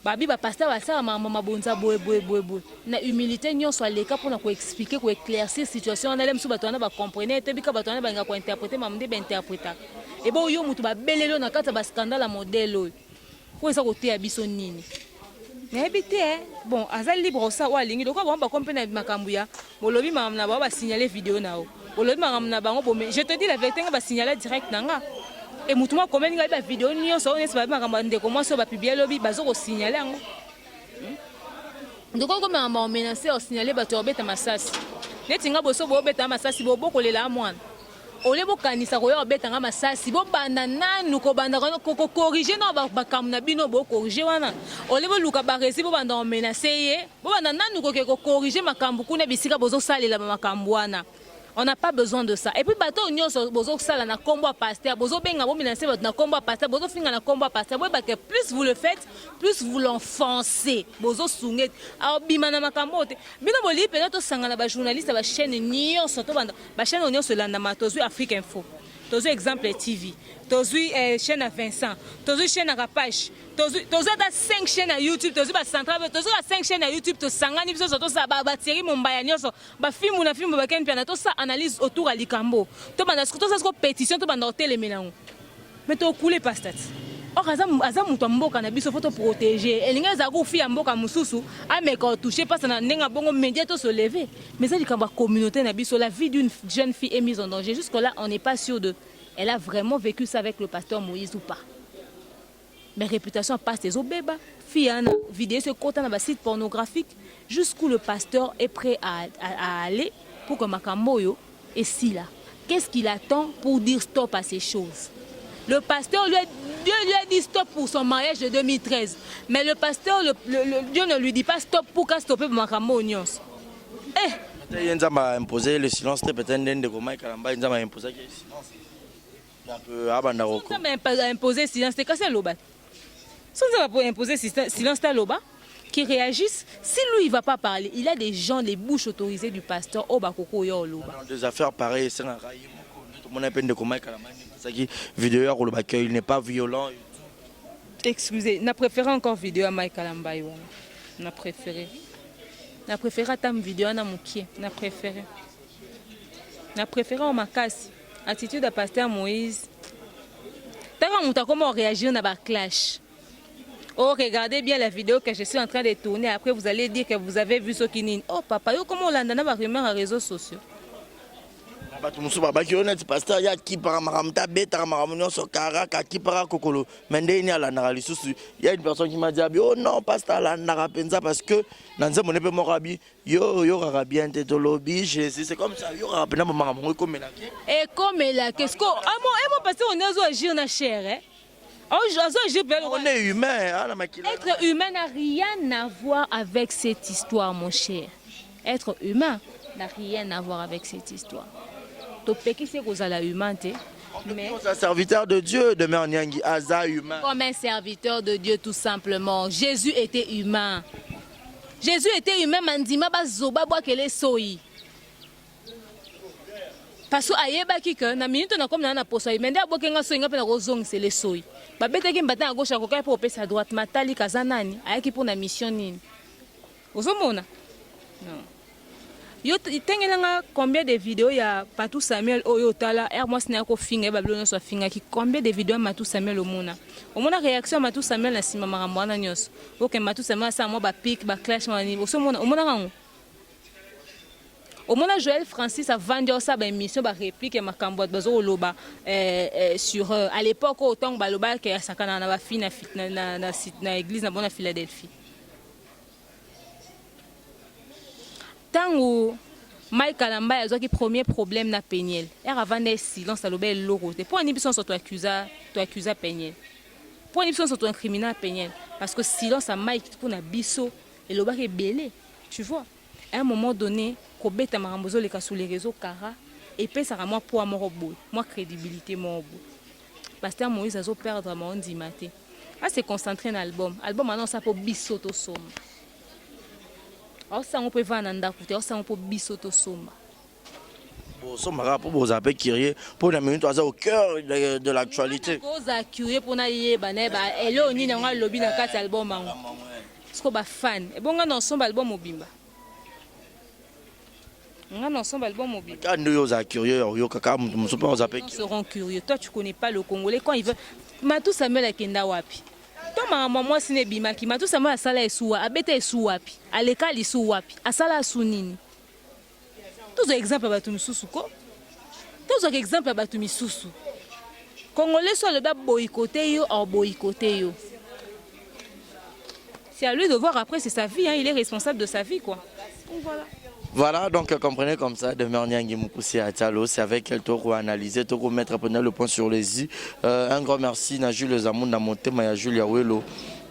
Babi ba pasteur ba ça mama bonza boy. Na humilité nyon soit les cas pour ko expliquer ko éclaircir situation on allait mso batwana ba comprendre te bika batwana ba nga ko interpréter mamde ba interpréter. Et bon yo mutu ba belelo na kata ba scandale modèle. Ko ça ko te abiso nini. Na habité bon azali libre ça wa lingi donc ba comprendre makambuya. Bolobi mam na ba signaler vidéo nao. Je te dis la vérité, on va signaler direct. Et moi, comment il y a des vidéos, on va publier le bas au signaler. Donc, comme on m'a menacé, on signalé à Massas. Les Tinga Bosso, Bobeta Massas, Bobo, les Lamoine. On les bocanisa, on bête à Massas, Bobana, nous corriger, non, Bakamnabino, corriger. On les voit Barresi, Bobanda menacé, Bobana, nous corriger Makambukuna, Bissika, Bozo Sali, la Makambouana. On n'a pas besoin de ça. Et puis, bateau, on a besoin de ça, na combat pasteur. Bozo benga bo menacer votre na combat pasteur. Bozo finga na combat pasteur. Plus vous le faites, plus vous l'enfoncez. Bozo sunget. Alors, bimana makambote. Bino boli, peut-être sangana ba journaliste ba chaîne nion soto banda. Ba chaîne on se landa ma tozu Afrique Info. Tozu exemple TV. Tozu chaîne à Vincent. Tozu chaîne à Rapache. Tozu da 5 chaînes à YouTube. Tozu ba central. Tozu da 5 chaînes à YouTube. To sangani biso soto sa ba Thierry Mombaya nyoso. Ba film na film ba ken piana to sa analyse autour à Likambo. To banda to sa ko pétition to banda hotel melango. Mais to couler pastat. Or azam muto mboka na biso faut protéger. Elinga za ko fi mboka mususu a me ko toucher pas na ndenga bongo média to se lever. Mais ça Likambo communauté na biso la vie d'une jeune fille est mise en danger. Jusque là on n'est pas sûr de elle a vraiment vécu ça avec le pasteur Moïse ou pas. Mais réputation passe des obébas. Fiana, vidéo ce côté dans un site pornographique, jusqu'où le pasteur est prêt à aller pour que Makamboyo est si là. Qu'est-ce qu'il attend pour dire stop à ces choses? Le pasteur, Dieu lui a dit stop pour son mariage de 2013. Mais le pasteur, Dieu ne lui dit pas stop pour qu'à stopper pour Makamboyo. Il a imposé le silence, peut-être de comment il a imposé le silence. Il a imposé le silence, c'est cassé l'obat. Si on va imposer silence à l'oba, qui réagissent, si lui il ne va pas parler, il a des gens, les bouches autorisées du pasteur au Bakoko yo l'oba. Des affaires pareilles, c'est un rail. Mon appel de comment vidéo il n'est pas violent. Excusez, n'a préféré encore vidéo à Mike Alambayo. N'a préféré. N'a préféré ta vidéo à Namouki. N'a préféré. N'a préféré en Makasi. Attitude à pasteur Moïse. T'as comment réagir dans la clash. Oh, regardez bien la vidéo que je suis en train de tourner. Après, vous allez dire que vous avez vu ce qui n'est. Oh, papa, comment on l'a donné à rumeur à réseaux sociaux? Pasteur, il y a qui par Maramta, Beta, Maramunion, Sokara, qui par Kokolo. Mais il y a une personne qui m'a dit oh non, Pasteur, la Narapenza, parce que dans ce moment, Morabi, yo bien te lobby, c'est comme ça, yo rapena Maramon, comme la. Et comme la, qu'est-ce qu'on. Ah, mon pasteur, on a agir na chair, hein? On est humain. Être humain n'a rien à voir avec cette histoire, mon cher. Être humain n'a rien à voir avec cette histoire. Mais un serviteur de Dieu, de Merniangi, Aza humain. Comme un serviteur de Dieu, tout simplement. Jésus était humain. Jésus était humain, Mandima Bazoba Boakele Soyi. parce que ayebaki que na minute na comme na poso mais nde abokenga so inga pe na kozongisa le soyi babetaki mbata à gauche akokai po opesa à droite matali kaza nani ayaki po na mission nini ozomona non yo tengelanga combien de vidéos ya Patou Samuel oyo tala moi sina ko finga babylone so finga ki combien de vidéos Matou Samuel omona réaction Matou Samuel na sima makambo wana nyos oke Matou Samuel sa mo ba pic ba clash mani omona kango omona Joël Francis a vendu ça ba émission ba réplique ya makambo bazo loba sur à l'époque autant baloba ke sakana na ba fille na église na bona Philadelphie tango Mike Kalamba a eu premier problème na Peniel avant des silence à l'obel logo pour un émission sur toi accusa Peniel pour une émission sur toi criminel Peniel parce que silence à Mike pour na biso et le est belé tu vois à un moment donné kobeta marambozo les cas sur les réseaux kara et puis ça moi pour moi crédibilité moi Pasteur Moïse a perdre mon dimate ah c'est concentré dans l'album maintenant ça pour biso to somme alors ça on peut vendre dans côté ça on peut biso to somme bon somme pour vous appeler curieux pour la minute au cœur de l'actualité cause curieux pour na yeba na ba elo ni na lobby na kati album mango parce que ba fan et bon nga ensemble album mobimba on ensemble album mobile. Quand nous sommes curieux, nous serons curieux. Toi, tu connais pas le Congolais. Quand il veut, Matou Samuel a kenda wapi. Toi, maman, si ne bimaki, Matou Samuel a sala esuwa, abete esuwa wapi, aleka esuwa wapi, asala sunini. Tous les exemples à Batou Misusu ko. Tous les exemples à Batou Misusu. Congolais soit le bas boycotté yo ou boycotté yo. C'est à lui de voir après, c'est sa vie, hein, il est responsable de sa vie quoi. Donc voilà. Voilà, donc comprenez comme ça, demain Nyangi Moukoussi à Talo, c'est avec elle pour analyser, pour mettre le point sur les i. Un grand merci à Jules Zamoun, à Montema, à Julia Welo,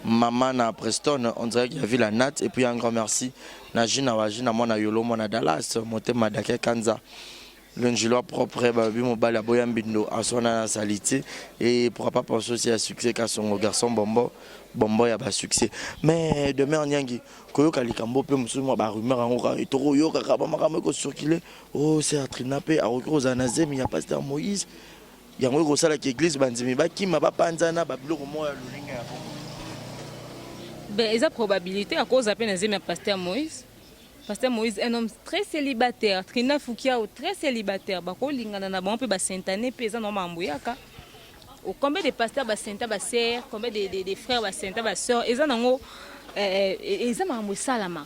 maman à Preston, on dirait qu'il y a vu la Nat, et puis un grand merci à Gina Wajina, à Yolo, à Dallas, Montema Dake Kanza. L'ingénieur propre, Babi Mobile, à Boyambindo, à son salité, et pourra pas penser aussi à succès qu'à son garçon Bombo y a pas succès. Mais demain Nyangi, Koyo Kalikambo peut me souvenir de rumeur en et Toro Yo Kakabamaka circulé. Oh, c'est à Trinapé, à Rokos Anazem, il y a pasteur Moïse. Il y a un gros salle qui église, Banzimiba, qui m'a pas panzana, Babilo, moi, le ring. Ben, il y a probabilité à cause de Nazem et pasteur Moïse. Pasteur Moïse, un homme très célibataire. Trina Foukiao, très célibataire. Bako Lingana, on peut s'intaner, paysan, non, Mambouyaka. Combien de pasteurs basenta basser, combien de frères basenta basseurs, ils ont un salama.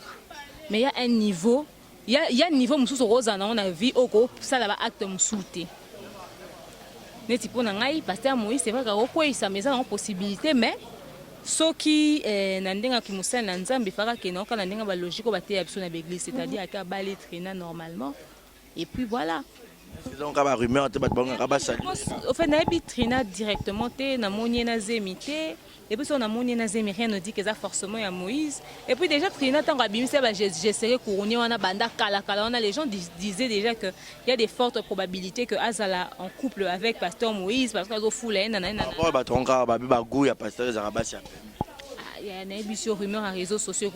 Mais il y a un niveau, il y a un niveau où on a vu au groupe, ça là acte moussouté. Mais si pour n'angai pasteur Moïse, c'est vrai qu'il y a une possibilité, mais ceux qui n'ont qui moussa n'anzambi fera que non quand n'ont pas logique au bâtir absolument l'église, c'est-à-dire à baler traîner normalement. Et puis voilà. Donc, la rumeur, au fait, na Trina directement, na moni na zemité. Et puis, on a moni na zemité, rien ne dit que ça forcément à Moïse. Et puis, déjà, Trina, tant que j'ai serré couronné, on a banda kala. Les gens disaient déjà qu'il y a des fortes probabilités que Azala en couple avec pasteur Moïse, parce qu'ils ont foulé. Il y a une rumeur en réseaux sociaux,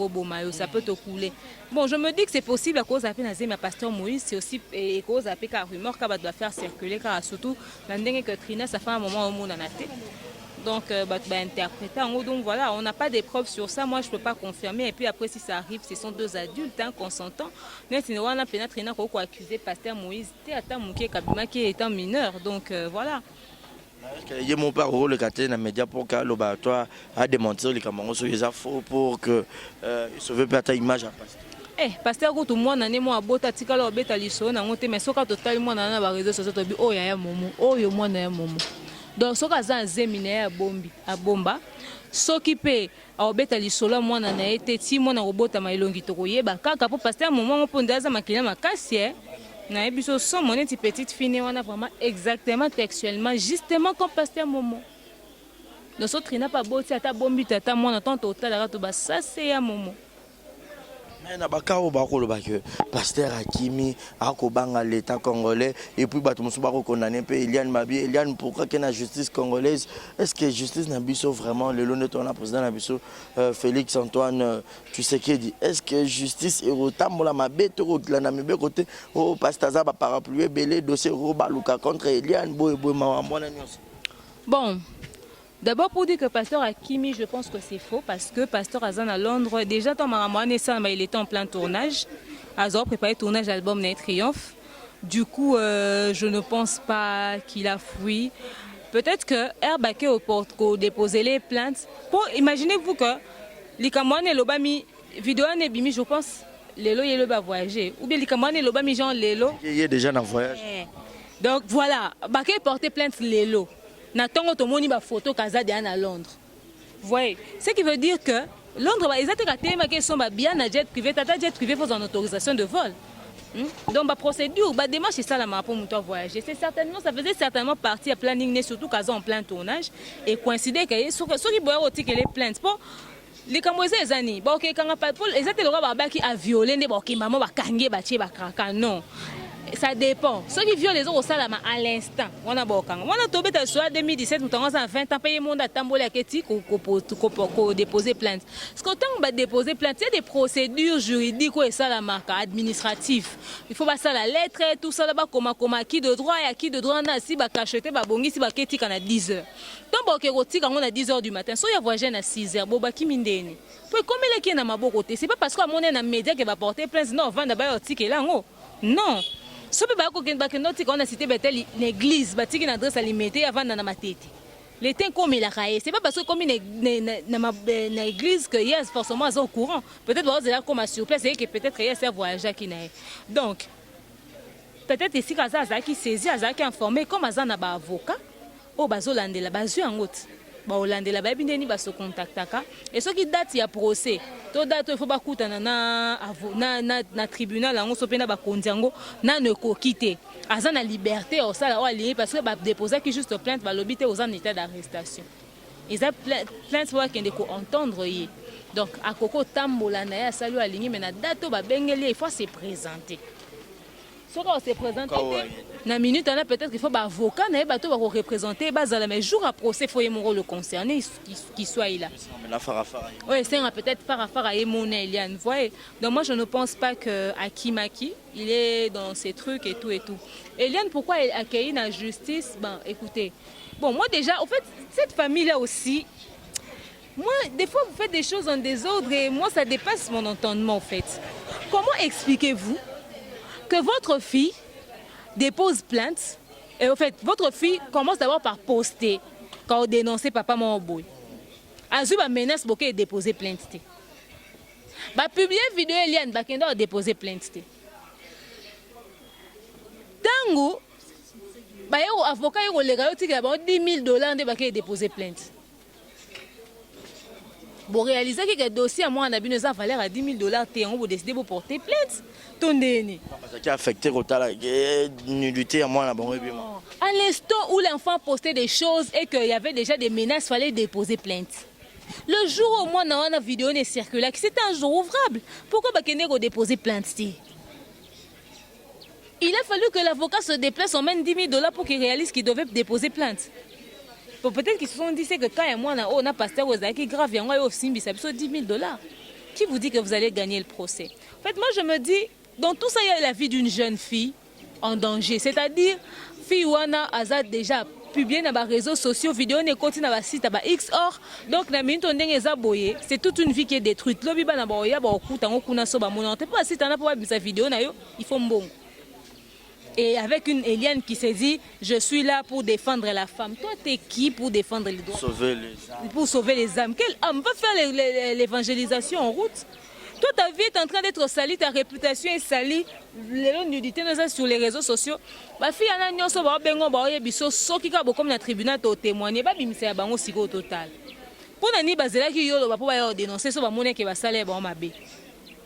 ça peut te couler. Bon, je me dis que c'est possible à cause de pasteur Moïse, c'est aussi à cause de la rumeur qu'elle doit faire circuler, car surtout, que Trina, ça fait un moment où on en a été. Donc, interpréter. Donc voilà, on n'a pas de preuves sur ça. Moi, je ne peux pas confirmer. Et puis après, si ça arrive, ce sont deux adultes consentants. Mais sinon, on a Trina qui a accusé pasteur Moïse, qui est un mineur. Donc voilà. Il y a mon père le quartier dans les médias pour que l'obatoire a démontré les camarades sur les faux pour que sauver ta image à pasteur. Eh, pasteur ko tout le monde nane mo abota tikala obeta liso na ngote mais soka total mo na ba réseaux sociaux to bi o ya momo o yo mo na momo. Donc soka za nzemine ya bombi abomba soki pe obeta liso la mo na ete ti mo na robota mailongi to koyeba kaka po pasteur momo mo ponda za makila makasi na ebiso son mon petite fille on a vraiment exactement textuellement justement comme pasteur momo. Donc so trina pas boti ata bombi tata mo na tant total ra to ba ça c'est ya momo. Mais na bakao bakoloba que pasteur Hakimi akobanga l'état congolais et puis bato musu bako condamner pe Eliane Mabi Eliane pourquoi que la justice congolaise est-ce que justice na biso vraiment le long de ton président na biso Félix Antoine Tshisekedi est-ce que justice et otambola mabe to na mebe côté o pasteur za ba parapluie belé dossier robaluka contre Eliane boy mawambona nyonso. Bon, d'abord pour dire que Pasteur Hakimi, je pense que c'est faux parce que Pasteur Azan à Londres, déjà dans il était en plein tournage. Azor préparé tournage album Net Triomphe. Du coup, je ne pense pas qu'il a fui. Peut-être que Herbake au porte déposer les plaintes. Pour imaginez-vous que les Camerounais et l'Obami vidéo Nebimi, je pense, Lelo Yelo va voyager. Ou bien les Camerounais et l'Obami Jean Lelo. Il est déjà en voyage. Donc voilà, Baké portait plainte Lelo. Natongo tomoni ba photo Kazadi à Londres. Vous voyez, ce qui veut dire que Londres, ils ont bien un jet privé, tata jet privé faut en autorisation de vol. Donc la procédure, la démarche c'est ça la main pour nous voyager. C'est certainement, ça faisait certainement partie à planning, surtout Kazan en plein tournage et coïncider que ceux qui boivent aussi que les plaintes. Bon, les Camerounais les années, bon ok quand pas ils étaient le roi qui a violé ne bon qui maman va kangé bâti va kraka non. Ça dépend. Ceux qui violent les autres au salama à l'instant. On a beaucoup. On a tombé dans le 2017, nous avons 20 ans payé mon date pour déposer plainte. Parce que quand on va déposer plainte, il y a des procédures juridiques et salama administratives. Il faut passer la lettre, tout ça là-bas comme qui de droit et à qui de droit na si ba cacheter ba bongi si ba keti kana 10 heures. Donc ba okoti quand on a 10 heures du matin, so ya voyager na 6 heures, bo ba ki mindeni. Puis comme il est qui na maboko, c'est pas parce que mon est na média qui va porter plainte non, vendre ba otiki là ngo. Non. Si on a cité l'église, une adresse alimentée avant dans ma tête. L'été comme il a raillé, c'est pas parce que comme une église que hier forcément au courant. Peut-être que là comme sur place et que peut-être hier c'est voyageur qui n'est. Donc peut-être ici Kaza qui saisit qui informé comme Azan a ba avocat au bazolande la bazu en route. Ba Hollande la ba bindeni ba se contactaka et ce qui date ya procès to date il faut ba kutana na tribunal en so pena ba kondiango na ne ko quitter Azan a liberté au sala ali parce que ba déposer qui juste plainte ba lobité aux en état d'arrestation. Ils a plainte pour qu'il ko entendre yi. Donc à koko tambola na ya salu aligné mais na date ba bengeli il faut se présenter. Ce qu'on se présente, na minute là peut-être qu'il faut un avocat, na bateau va représenter, mais jour à procès faut y mon le concerné qui soit là. Oui, c'est peut-être Farafara et mon Eliane, voyez. Donc moi je ne pense pas que Hakimaki, il est dans ces trucs et tout et tout. Eliane pourquoi elle accueille la justice? Ben écoutez, bon moi déjà, en fait cette famille là aussi. Moi, des fois, vous faites des choses en désordre et moi, ça dépasse mon entendement, en fait. Comment expliquez-vous que votre fille dépose plainte et en fait votre fille commence d'abord par poster quand on dénonce papa mon boy. Azuba menace beaucoup de déposer plainte. Ba publier vidéo Eliane Bakendo a déposé plainte. Tango ba yo avocat yo le gars tika ba $10,000 de baké déposer plainte. Pour réaliser que le dossier à moi en abus a valeur à $10,000 t'es on vous décider pour porter plainte. Parce qui a affecté la nudité à moi là bon. À l'instant où l'enfant postait des choses et qu'il y avait déjà des menaces, il fallait déposer plainte. Le jour où moi dans la vidéo ne circulait, c'était un jour ouvrable. Pourquoi Bakenego déposer plainte? Il a fallu que l'avocat se déplace en même $10,000 pour qu'il réalise qu'il devait déposer plainte. Peut-être qu'ils se sont dit que quand moi on a pasteur qui grave et on a aussi $10,000. Qui vous dit que vous allez gagner le procès? En fait, moi je me dis, dans tout ça il y a la vie d'une jeune fille en danger. C'est-à-dire, fille Wana Azad déjà publié dans les réseaux sociaux, vidéo ne continue dans le site XOR. Donc c'est toute une vie qui est détruite. Il faut bon. Et avec une Eliane qui s'est dit, je suis là pour défendre la femme. Toi, t'es qui pour défendre les droits? Sauver les âmes. Pour sauver les âmes. Quel homme va faire l'évangélisation en route? Toi, ta vie est en train d'être salie, ta réputation est salie. Les nudités sur les réseaux sociaux. Ma fille, elle a dit, qui a comme le tribunal au témoigner, au total. Pour nani bazela qui yo ba dénoncer so ba monnaie qui va saler ba mabe.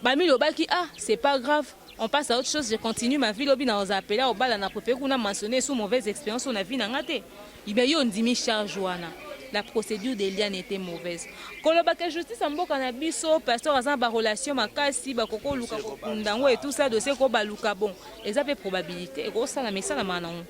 Ba mi lo ba ki c'est pas grave. On passe à autre chose, je continue ma vie lobi na on appelé au bala na préféré qu'on a mentionné sous mauvaise expérience on a vie na ngate. Ibe yo ndimi charge wana. la procédure d'Eliane était mauvaise. Kolobaka justice en mboka na biso, pasteur azan ba relation makasi, ba koko luka ndango et tout ça dossier ko baluka bon. Eza pe probabilité. Eko sala mesala manango.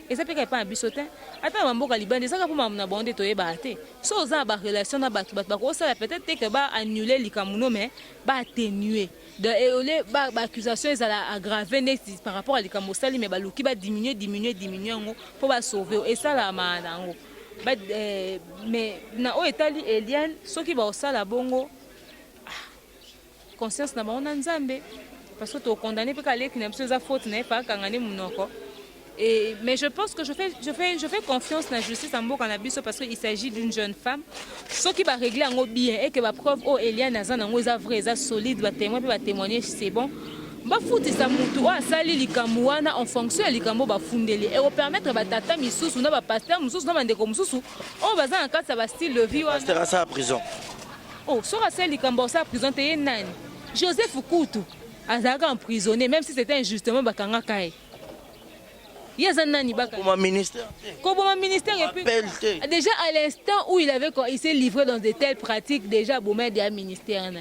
Eza pe ka pa biso te. Ata ba mboka libande eza ka po na bonde to yeba te. So za ba relation na batu ba ko sala peut-être que ba annuler likamuno mais ba atténuer. De et ba accusation ezala aggraver par rapport à likambo sali mais ba luki ba diminuer ngo pour ba sauver et ça la manango. Mais na o etali Eliane soki ba osala bongo conscience na ba nzambe parce que tu condamné pe kale ki na biso za faute na pa kangane munoko. Mais je pense que je fais confiance dans la justice en mboka na biso parce qu'il s'agit d'une jeune femme soki ba régler ngo bien et que ba preuve o Eliane azana ngo za vrai za solide ba témoin pe ba témoigner c'est bon. Bafutisa mutu o asali likambo wana en fonction ya likambo bafundeli et permettre batata misusu na bapasteur misusu na bandeko misusu o baza na kati ya style de vie wana pasteur asa prison. Oh soki asali likambo sa prison te ye nani Joseph Kutu azalaka emprisonné même si c'était injustement bakangaka ye yaza nani baka Comme ministère. comme ministère et puis déjà à l'instant où il s'est livré dans de telles pratiques déjà bomé de ministère na.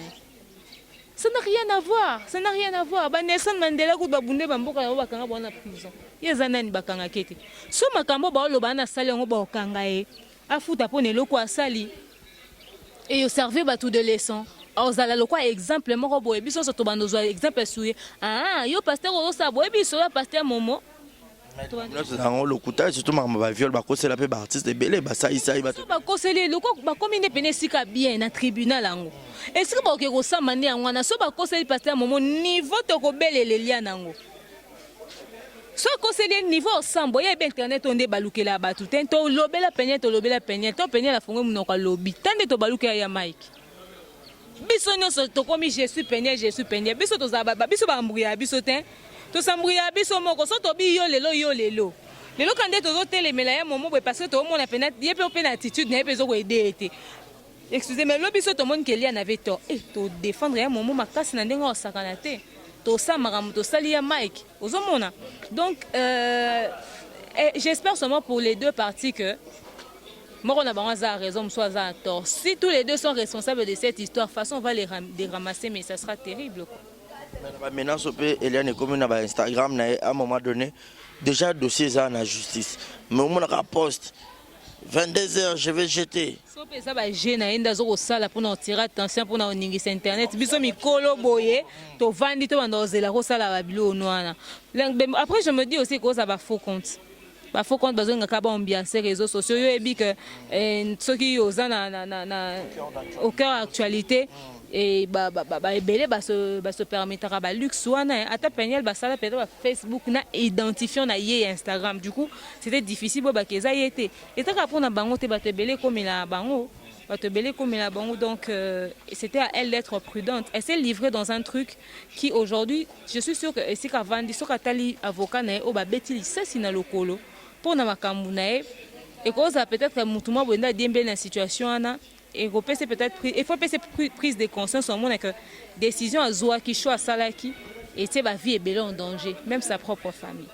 Ça n'a rien à voir. Ça n'a rien à voir. Ba Nelson Mandela ko ba bunde ba mboka ba kanga bona prison. Yeza nani bakanga kete. So makambo ba lo bana sali ngo ba okanga e. Afuta pone loko asali. Et au serveur ba tout de leçon. Ozala loko exemple moko boye biso so to bando zo exemple suye. Ah, yo pasteur o sa boye biso ya pasteur Momo. Dans le couteau, surtout ma viol, bah c'est la paix, bah artiste belé, bah ça, bah. Bah conseiller, le quoi, bah comme il n'est pas si bien na tribunal ango. Est-ce que bah que vous ça mané ango na so bah conseiller pasteur Momo niveau to ko belé les liens ango. So conseiller niveau sambo ya internet on dé balukela ba tout to lobela peñe to peñe la fongo munoko lobi. Tande to balukela ya Mike. Biso nyonso to komi je suis peñe. Biso to zaba biso ba mbria biso ten. To sambria biso moko so to bi yo lelo lelo kande to telemela ya momo parce que to mona pena ye pe na attitude na pezo ko aider été excusez mais lo biso to mon que Eliane avait tort et to défendre ya momo makasi na ndenga osakana te to samara to sali ya Mike ozomona donc j'espère seulement pour les deux parties que moi on a raison soit à tort si tous les deux sont responsables de cette histoire de toute façon on va les ramasser mais ça sera terrible quoi. Maintenant, Eliane est comme sur Instagram, à un moment donné, déjà le dossier est en la justice. Mais au moment où on poste, 22h, je vais jeter. Si ça va gêner, pour nous tirer attention, pour nous ninguer sur Internet. Biso mikolo boye, to vandi to bandozela ko sala ba bilo noana. Après je me dis aussi que ça va faux compte. Ba faux compte besoin ngaka ba ambiance réseaux sociaux yo ebi que ceux qui osa na au cœur actualité. Et ebele se permettra ba luxe wana ata penyel ba sala peut-être Facebook na identifiant na ye Instagram du coup c'était difficile ba keza yete et tant pour na bango te ba te belé comme la bango donc c'était à elle d'être prudente. Elle s'est livrée dans un truc qui aujourd'hui je suis sûre que si kavandi so katali avocat na o ba beti ça sina lokolo pour na makambu na e cause peut-être mutuma bonda diembe na situation ana. Et il faut passer prise de conscience au monde que décision à Zoa qui choisit Salaki et c'est ma vie est belle en danger, même sa propre famille.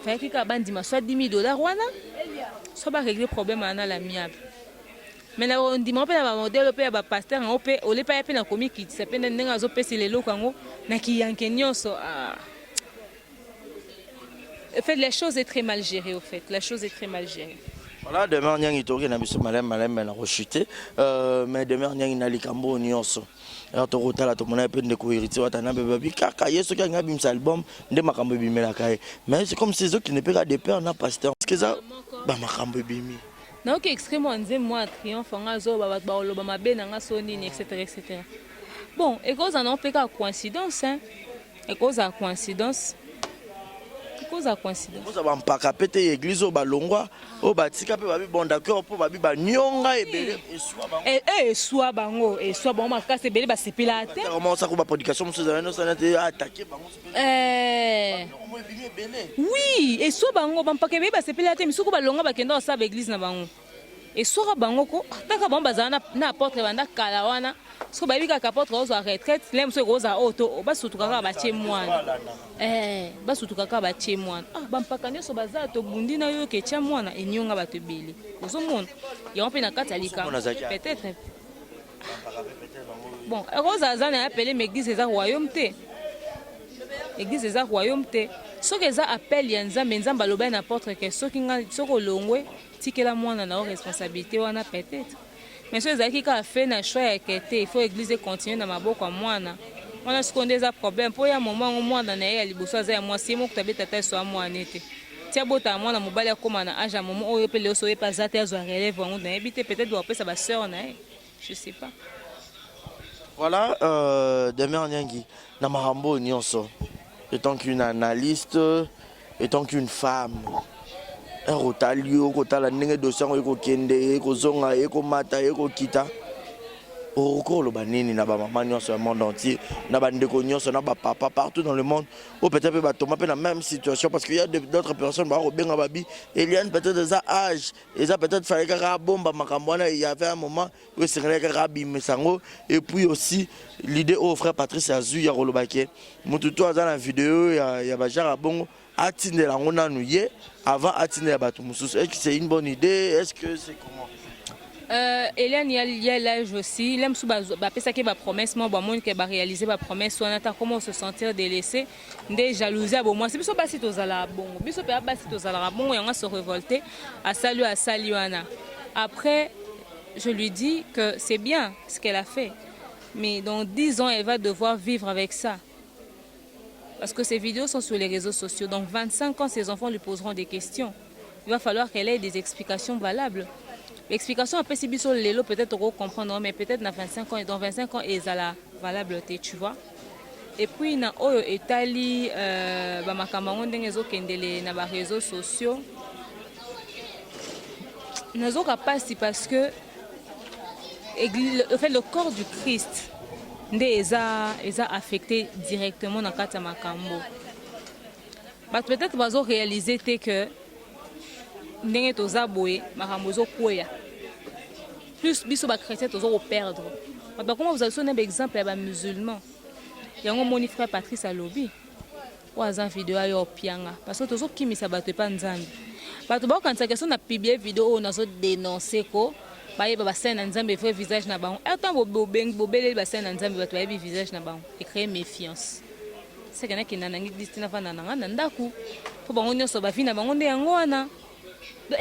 Fait que quand bandi ma soit $10,000 wana, soit pas régler problème à l'amiable. Mais là on dit mon père va modèle pe ba pasteur on pe on les pas pe na komi qui s'appelle ndenga zo pe le loko ngo na ki yankenyo so ah. En fait la chose est très mal gérée au fait, la chose est très mal gérée. Voilà, demain, il y a un tour qui a rechuté, mais demain, il y a un likambo nyonso. Alors, tu as la tomona peine de courir, tu as un bébé, car il y a ceux qui ont un album, de makambo bimela kaye. Mais c'est comme ces autres qui ne peuvent pas de peur, n'a pas pasteur. Qu'est-ce que ça? Bah, makambo bimi. Non, qui exprime on dit moi triomphe, on a zo, ba ma ben, on a sonine, etc. Bon, et cause en on peut qu'à coïncidence, hein. Et cause à coïncidence. Vous avez un paquet pété l'église au balongwa, au batika pe babi bon d'accord pour babi ba nyonga et belé et soit bango. Soit bango et soit bango ma casse belé ba c'est pilate. Comment ça coupe prédication monsieur Zaveno ça n'a été attaqué bango. Oui, et soit bango ban paquet ba c'est pilate mais soko balonga ba kenda sa église na bango. et soka bango ko taka bango bazana na apôtre banda kala wana so bayebi kaka apôtre ozo retraite lem so koza auto basutu kaka batie mwana basutu kaka batie mwana bampaka nyonso baza to bundi na yo ke tia mwana enyonga bato ebele ozomona yango mpe na kati ya likambo peut-être bon rosa azana appelé mais église eza royaume te église eza royaume te soki eza appel ya nzambe nzambe aloba na apôtre ke soki olongwe tikela mwana na o responsabilité wana peut-être mais soki ezalaki kaka fe na choix ya kete il faut église continue na maboko ya mwana wana sikoyo nde eza problème mpo ya moma yango mwana na ye ya liboso aza ya mwasi ye moko tabeta ta so ya mwana ete tia bota ya mwana mobali akóma na age ya moma oyo mpe leo so oyepe aza te azwa relève yango nayebi te peut-être wapesa basœur na ye je sais pas. Voilà, Demer Nyangi, Namarambo Nyonso, étant qu'une analyste, étant qu'une femme, un rotalio, kotala nenge dossier eko kende, eko zonga, eko mata, eko kita. Oko lo banini na ba maman nyonso le monde entier, na ba ndeko nyonso na ba papa partout dans le monde. Ou peut-être ba tomber dans la même situation parce qu'il y a d'autres personnes ba robenga babi, Eliane peut-être des âge, et ça peut-être fallait que bomba makambwana il y avait un moment où c'est que rabi mesango et puis aussi l'idée au frère Patrice Azu ya rolobake. Mututu aza na vidéo ya ba jara bongo atindela ngona nuye avant atindela batu mususu. Est-ce que c'est une bonne idée? Est-ce que c'est comment? Eliane il y a l'âge aussi l'aime sous ça qui va promesse moi bon que va réaliser ma promesse on attend comment se sentir délaissé des jalousie à bon moi c'est biso basi tozala bon biso pe basi tozala bon et on va se révolter à Saliwana. Après je lui dis que c'est bien ce qu'elle a fait mais dans 10 ans elle va devoir vivre avec ça parce que ces vidéos sont sur les réseaux sociaux donc 25 ans ses enfants lui poseront des questions il va falloir qu'elle ait des explications valables. L'explication après si biso lelo peut-être on comprendre mais peut-être dans 25 ans et dans 25 ans ezala valable tu vois. Et puis na oyo etali ba makambo ndenge ezokendele na ba réseaux sociaux. Nazo kapasi parce que le fait le corps du Christ nde eza affecté directement dans kata makambo. Peut-être bazo réaliser que ndenge toza boye makambo zo koya plus biso ba chrétien tozo perdre ba comment vous allez sonner un exemple ya ba musulman yango moni frère Patrice alobi waza vidéo ayo pianga parce que tozo kimisa bato pa nzambe bato ba kanisa question na publier vidéo na zo dénoncer ko ba yeba ba scène nzambe vrai visage na bango attends bobele ba scène nzambe bato ba yebi visage na bango et créer méfiance c'est que na kinana ngi distina fana na ndaku po bango nyonso ba vi na bango nde yango wana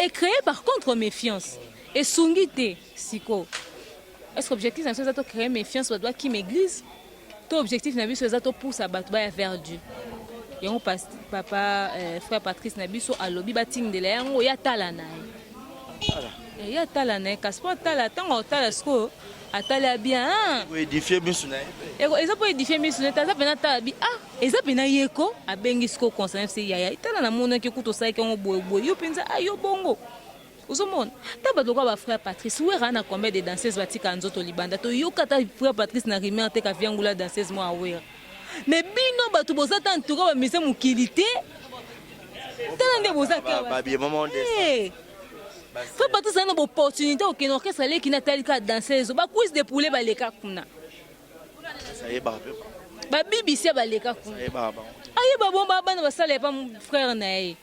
et créer par contre méfiance et sungite siko est-ce que l'objectif c'est de créer méfiance doit qui m'église ton objectif n'a biso to pousse à battre vers Dieu yango papa frère Patrice na biso alobi bating de la yango ya tala na ye ya tala na kaspo tala tango tala sko atala bien pour édifier biso na eza pour édifier biso na taza pena tala bi eza pena yeko abengi sko concernant c'est yaya tala na mona ke kuto sai ke ngo boye yo penza ayo bongo ozomona taba doka ba frère Patrice wera na combien de danseuses batika nzoto libanda to yoka ta frère Patrice na rimer te ka viangula danseuse mo awera mais bino batu bozata ntuka ba mise mukilité tala nde bozaka ba bien moment de frère Patrice a une opportunité au Kenya orchestre les qui n'a talika danseuse ba quiz de poulet ba leka kuna ça y est ba BBC ba leka kuna ça y est ba aye ba bomba ba na ba sala pa frère na ye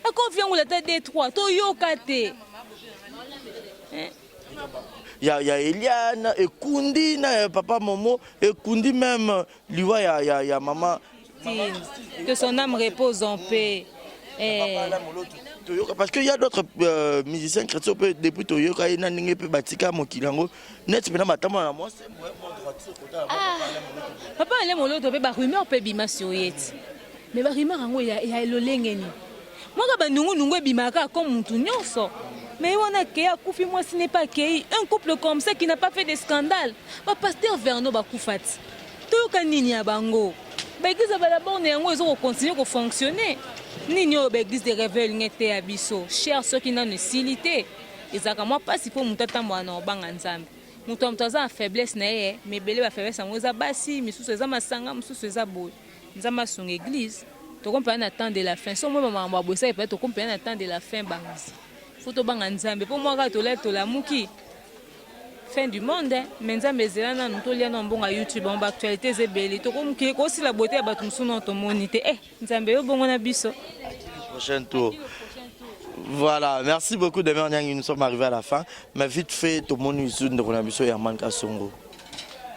a confiance la tête des trois to yoka te il y a Eliane et Kundi na papa Momo et Kundi même liwa ya maman que son âme repose en paix parce qu'il y a d'autres musiciens chrétiens depuis Toyoka ina ninge pe batika mokilango net pena matama na moi c'est moi papa ale moloto pe ba rumeur pe bima sur yet mais ba rumeur ngo ya elolengeni moi ka nungu ebimaka comme mutu nyonso mais on a que akufi moi ce n'est pas que un couple comme ça qui n'a pas fait de scandale ba pasteur Verno ba kufati toyoka nini ya bango ba église ba d'abord ne yango ezo continuer ko fonctionner nini o ba église de réveil ngete ya biso cher ceux qui n'ont silité ezaka moi pas si faut mutata mwana obanga nzambe mutu amutaza en faiblesse na ye mais belé ba faiblesse ngo za basi misusu eza masanga misusu eza boy nzamba son église to comprendre attendre la fin so moi maman boisa peut être comprendre attendre la fin banzi faut tobanga nzambe po moi to la muki fin du monde mais nzambe ezela nanu tolia na mbongo ya YouTube en actualité ezebeli tokomuki kosi la beauté ya bato mosusu na tomoni te nzambe yo bongo na biso. Prochain tour. Voilà, merci beaucoup de Nyang, nous sommes arrivés à la fin. Mais vite fait, tout le monde est de Ronabiso et Yaman Kasongo.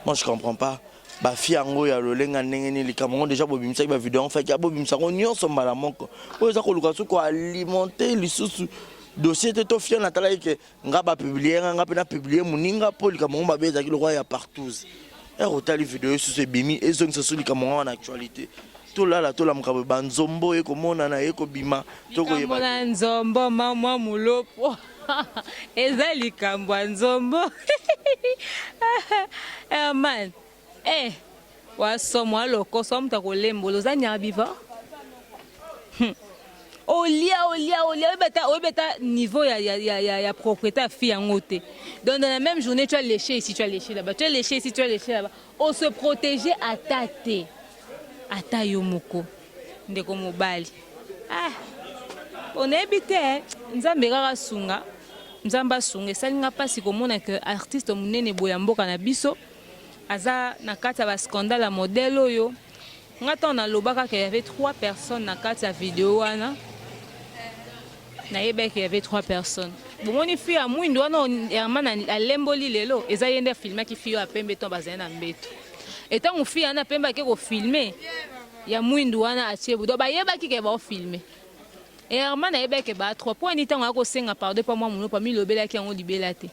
Moi je comprends pas. Bah fiango ya lolenga nengeni likamongo déjà bobimisa ba vidéo en fait ya bobimisa on nyonso malamoko. Oza ko lukasu ko alimenter lisusu dossier te to fian natala ke nga ba publier nga pe na publier muninga po likamongo ba beza ki le roi ya partout. Et rotali vidéo sur ce bimi et zong se likamongo en actualité. Tout là tout la mkabe banzombo e ko mona na e ko bima to ko yeba. Mona nzombo mama mulopo. Eza likambo nzombo. Man. Wasomwa loko somta kolembo lozanya biva. Olia beta niveau ya propriétaire fille en côté. Donc dans la même journée tu as léché ici, tu as léché là-bas, tu as léché ici, tu as léché là-bas. On se protéger à tate. Ata yomoko ndeko mobali on habité nzambe kaka sunga nzamba sunga salinga pasi komona que artiste munene boya mboka na biso aza na kati ba scandale modèle oyo ngata na lobaka qu'il y avait 3 personnes na kati ya vidéo wana na yeba qu'il y avait 3 personnes bomoni fi ya mwindo wana Herman alemboli lelo eza yende filma ki fi yo apembe to bazana mbeto etant on fi ana pemba ke ko filmer ya mwindu wana achebu do ba yeba ki ke ba filmer et Herman ayeba ke ba 3 points ni tango ako senga pardon pas moi muno pa mi lobela ki yango libela te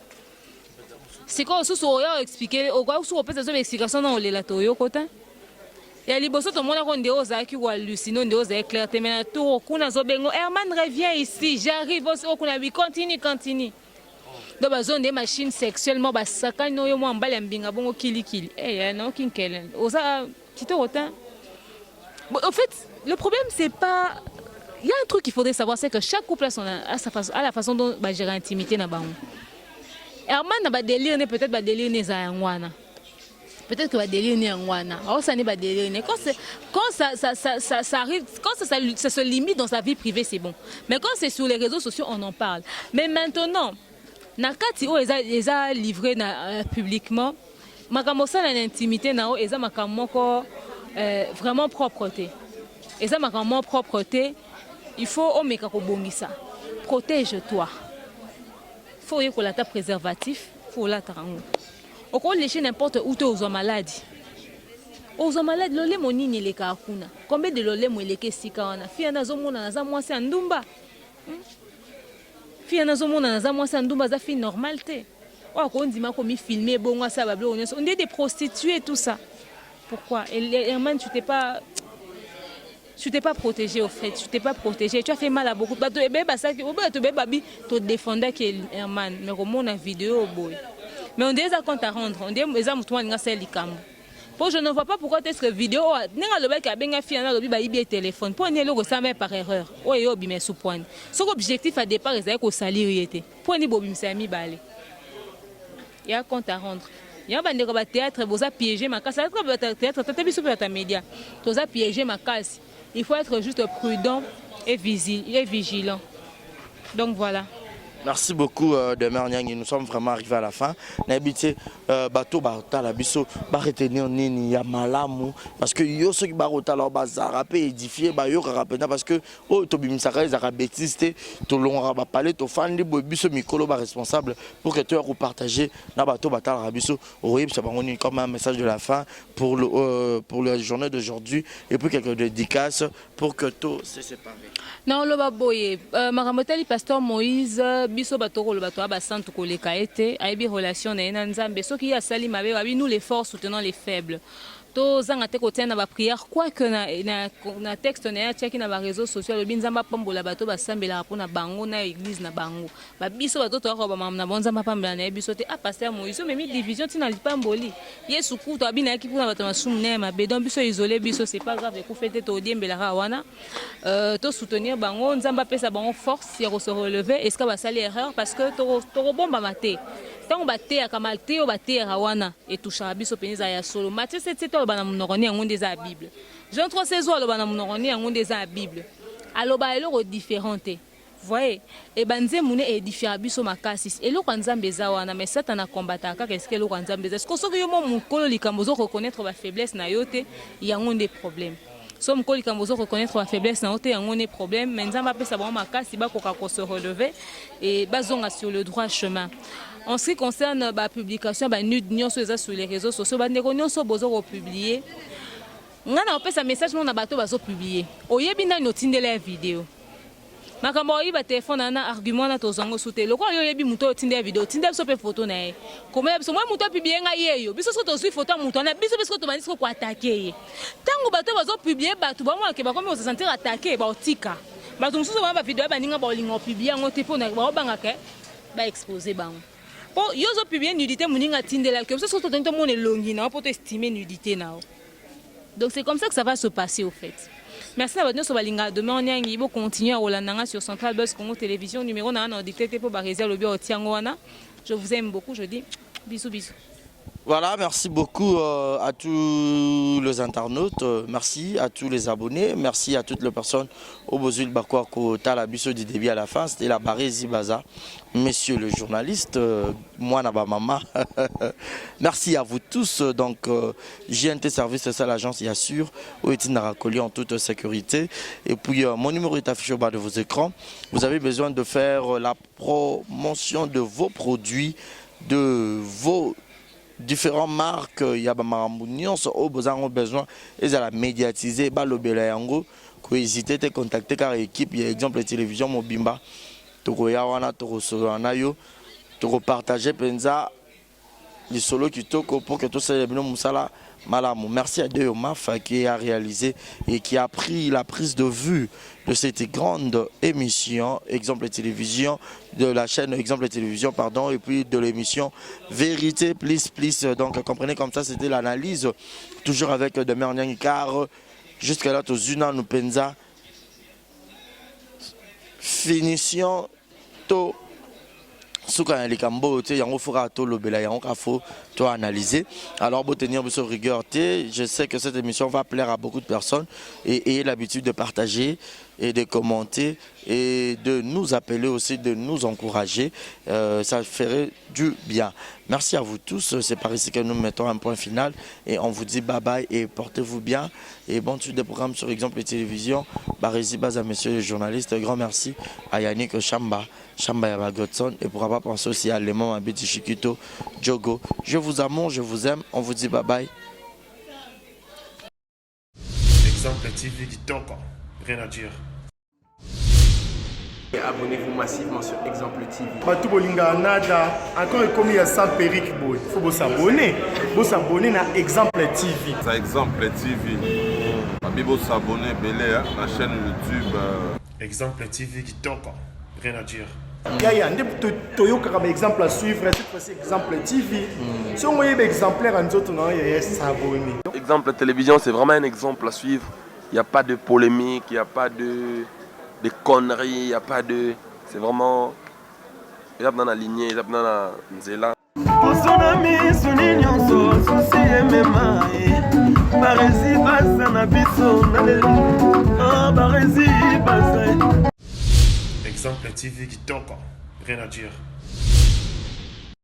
c'est quoi sous yo expliquer o kwa sous pesa zo explication na olela to yo kota ya liboso to mona ko ndeo za ki wa lucino ndeo za éclair te mena to kuna zo bengo Herman revient ici j'arrive au kuna bi continue do bazone des machines sexuellement basaka no yo mo mbali ya mbinga bongo kili ya no kinkelen oza kito autant en fait le problème c'est pas il y a un truc qu'il faudrait savoir c'est que chaque couple a la façon dont ba gérer intimité na bango Herman na ba délire ne peut-être ba délire ne za ngwana peut-être que ba délire ne ngwana alors ça n'est pas délire ne quand ça arrive quand ça se limite dans sa vie privée c'est bon mais quand c'est sur les réseaux sociaux on en parle mais maintenant nakati o eza livré na publiquement makambo sala na intimité na o eza makamoko vraiment propreté eza makambo propreté il faut omeka ko bongisa protège-toi faut y kolata préservatif faut la tarango o ko lécher n'importe où aux maladies aux maladies lolé monini le kakuna combien de lolé mo leke sika wana fia na zo mona na za mwasi andumba fille na zomona na za mwasi ndumba za fille normale te wa ko ndima ko mi filmer bongo ça bablo on est des prostituées tout ça pourquoi Herman tu t'es pas protégé au fait tu t'es pas protégé tu as fait mal à beaucoup bato beba ça que bato beba bi to défendre que Herman mais comme na vidéo boy mais on déjà compte à rendre on dit eza mutu nga sel likambo pour je ne vois pas pourquoi est-ce que vidéo nenga loba ka benga fi na lobi ba ibi téléphone pour ni logo ça par erreur oyo bi mais sous point son objectif à départ est ko salir yete pour ni bobi msami balé il y a compte à rendre il y a bande ko ba théâtre boza piéger ma casse théâtre tata biso pe ta média toza piéger ma casse il faut être juste prudent et vigilant donc voilà. Merci beaucoup de Nyang, nous sommes vraiment arrivés à la fin. N'habitez bateau la biso ba retenir nini ya malamu parce que yo ceux qui ba rotala bazar rapé édifier ba yo rapena parce que oh to bimisaka ezaka bêtise to longa ba parler to fandi biso mikolo ba responsable pour que tu aies partager na bateau la biso oui ça va on comme un message de la fin pour la journée d'aujourd'hui et puis quelques dédicaces pour que tout se sépare. Non le baboye makamoteli pasteur Moïse biso batoko le bato ba santu koleka ete aibi relation na nzambe soki ya sali mabe babi nous les forts soutenant les faibles to zanga te ko tena ba prière quoi que na texte na ya tchaki na ba réseaux sociaux le binzamba pambola bato ba sambela pona bango na église na bango ba biso bato to ko ba mam na bonzamba pambela na biso te a pasteur Moïse mais mi division tina lipamboli yesu ku to abina ki pona bato masumne ma be donc biso isolé biso c'est pas grave ku fete to diembela wana to soutenir bango nzamba pesa bango force ya ko se relever est-ce que ba sali erreur parce que to bomba maté tant baté akamalté o baté rawana et toucha biso penisa ya solo Matthieu 7 bana munokoni yango ndeza Bible Jean 3:16 aloba na munokoni yango ndeza Bible aloba eloko différente voyez et banze mune édifier biso makasi eloko nzambe eza wana mais Satan a combattre kaka est-ce que eloko nzambe eza ko soki yo mo mukolo likambo zo reconnaître ba faiblesse na yote yango des problèmes so mukolo likambo zo reconnaître ba faiblesse na yote yango des problèmes mais nzambe apesa ba makasi ba koka ko se relever et bazonga sur le droit chemin. En ce qui concerne la publication ba nude nyonso eza sur les réseaux sociaux ba ndeko nyonso bozo ko publier ngana opesa message na bato bazo publier oyebi na notindela ya vidéo makambo oyiba téléphone na argument na tozango soute loko oyebi muto otindela vidéo tindela biso pe photo na ye komela biso moi muto publier nga yeyo biso so tozwi photo muto na biso biso to bandisi ko attaquer ye tango bato bazo publier bato ba moi ke ba komi se sentir attaquer ba otika bato mususu ba vidéo ba ninga ba lingo publier ngo te pona ba banga ke ba exposer bango po yozo publier nudité muninga tindela ke biso so to tento mon elongi na po to estimer nudité na. Donc c'est comme ça que ça va se passer au fait. Merci à votre nom balinga demain on y a continuer à Rolandanga sur Central Buzz Congo Télévision numéro 1 en dicté pour bariser le bio Tiangoana. Je vous aime beaucoup, je dis bisous bisous. Voilà, merci beaucoup à tous les internautes, merci à tous les abonnés, merci à toutes les personnes au besoin de Bakwako Talabiso du début à la fin, c'était la Barési Baza, monsieur le journaliste, moi Naba Mama. Merci à vous tous. Donc, JNT Service, c'est ça l'agence, il assure, où est Narakoli en toute sécurité. Et puis, mon numéro est affiché au bas de vos écrans. Vous avez besoin de faire la promotion de vos produits, de vos différentes marques, il y a besoin et à la médiatiser, hésitez à contacter car équipe, il y a exemple télévision Mobimba, to partager penza les solos qui toquent pour que tout ça musala malamu. Merci à Dieu Maf qui a réalisé et qui a pris la prise de vue de cette grande émission Exemple Télévision, de la chaîne Exemple Télévision pardon, et puis de l'émission Vérité Please Please. Donc comprenez comme ça, c'était l'analyse toujours avec de Merniang car jusqu'à là tozuna nous penza finition to souka likambo te yango fera to lobela yango ka fo to analyser. Alors pour tenir sur rigueur je sais que cette émission va plaire à beaucoup de personnes et ayez l'habitude de partager et de commenter et de nous appeler aussi, de nous encourager, ça ferait du bien. Merci à vous tous, c'est par ici que nous mettons un point final et on vous dit bye bye et portez-vous bien et bonne suite des programmes sur Exemple Télévision. Barési Baza, messieurs les journalistes, grand merci à Yannick Chamba Yaba Godson et pourra pas penser aussi à Léman Abiti Chiquito, Djogo. Je vous amour, je vous aime, on vous dit bye bye. Exemple TV dit encore, rien à dire. Et abonnez-vous massivement sur Exemple TV. Batou Bolinga Nada, encore comme il y a 100 périques, il faut s'abonner. Vous s'abonner à Exemple TV. C'est Exemple TV. Vous s'abonner à la chaîne YouTube. Exemple TV dit encore, rien à dire. Il y a un exemple à suivre, cette fois-ci Exemple TV. Si on voit exemplaire en autres, il y a s'abonner. Exemple Télévision, c'est vraiment un exemple à suivre. Il n'y a pas de polémique, il n'y a pas de conneries, il n'y a pas de... C'est vraiment... Il y a dans la lignée, il y a dans la nzela. Exemple TV qui encore, rien à dire.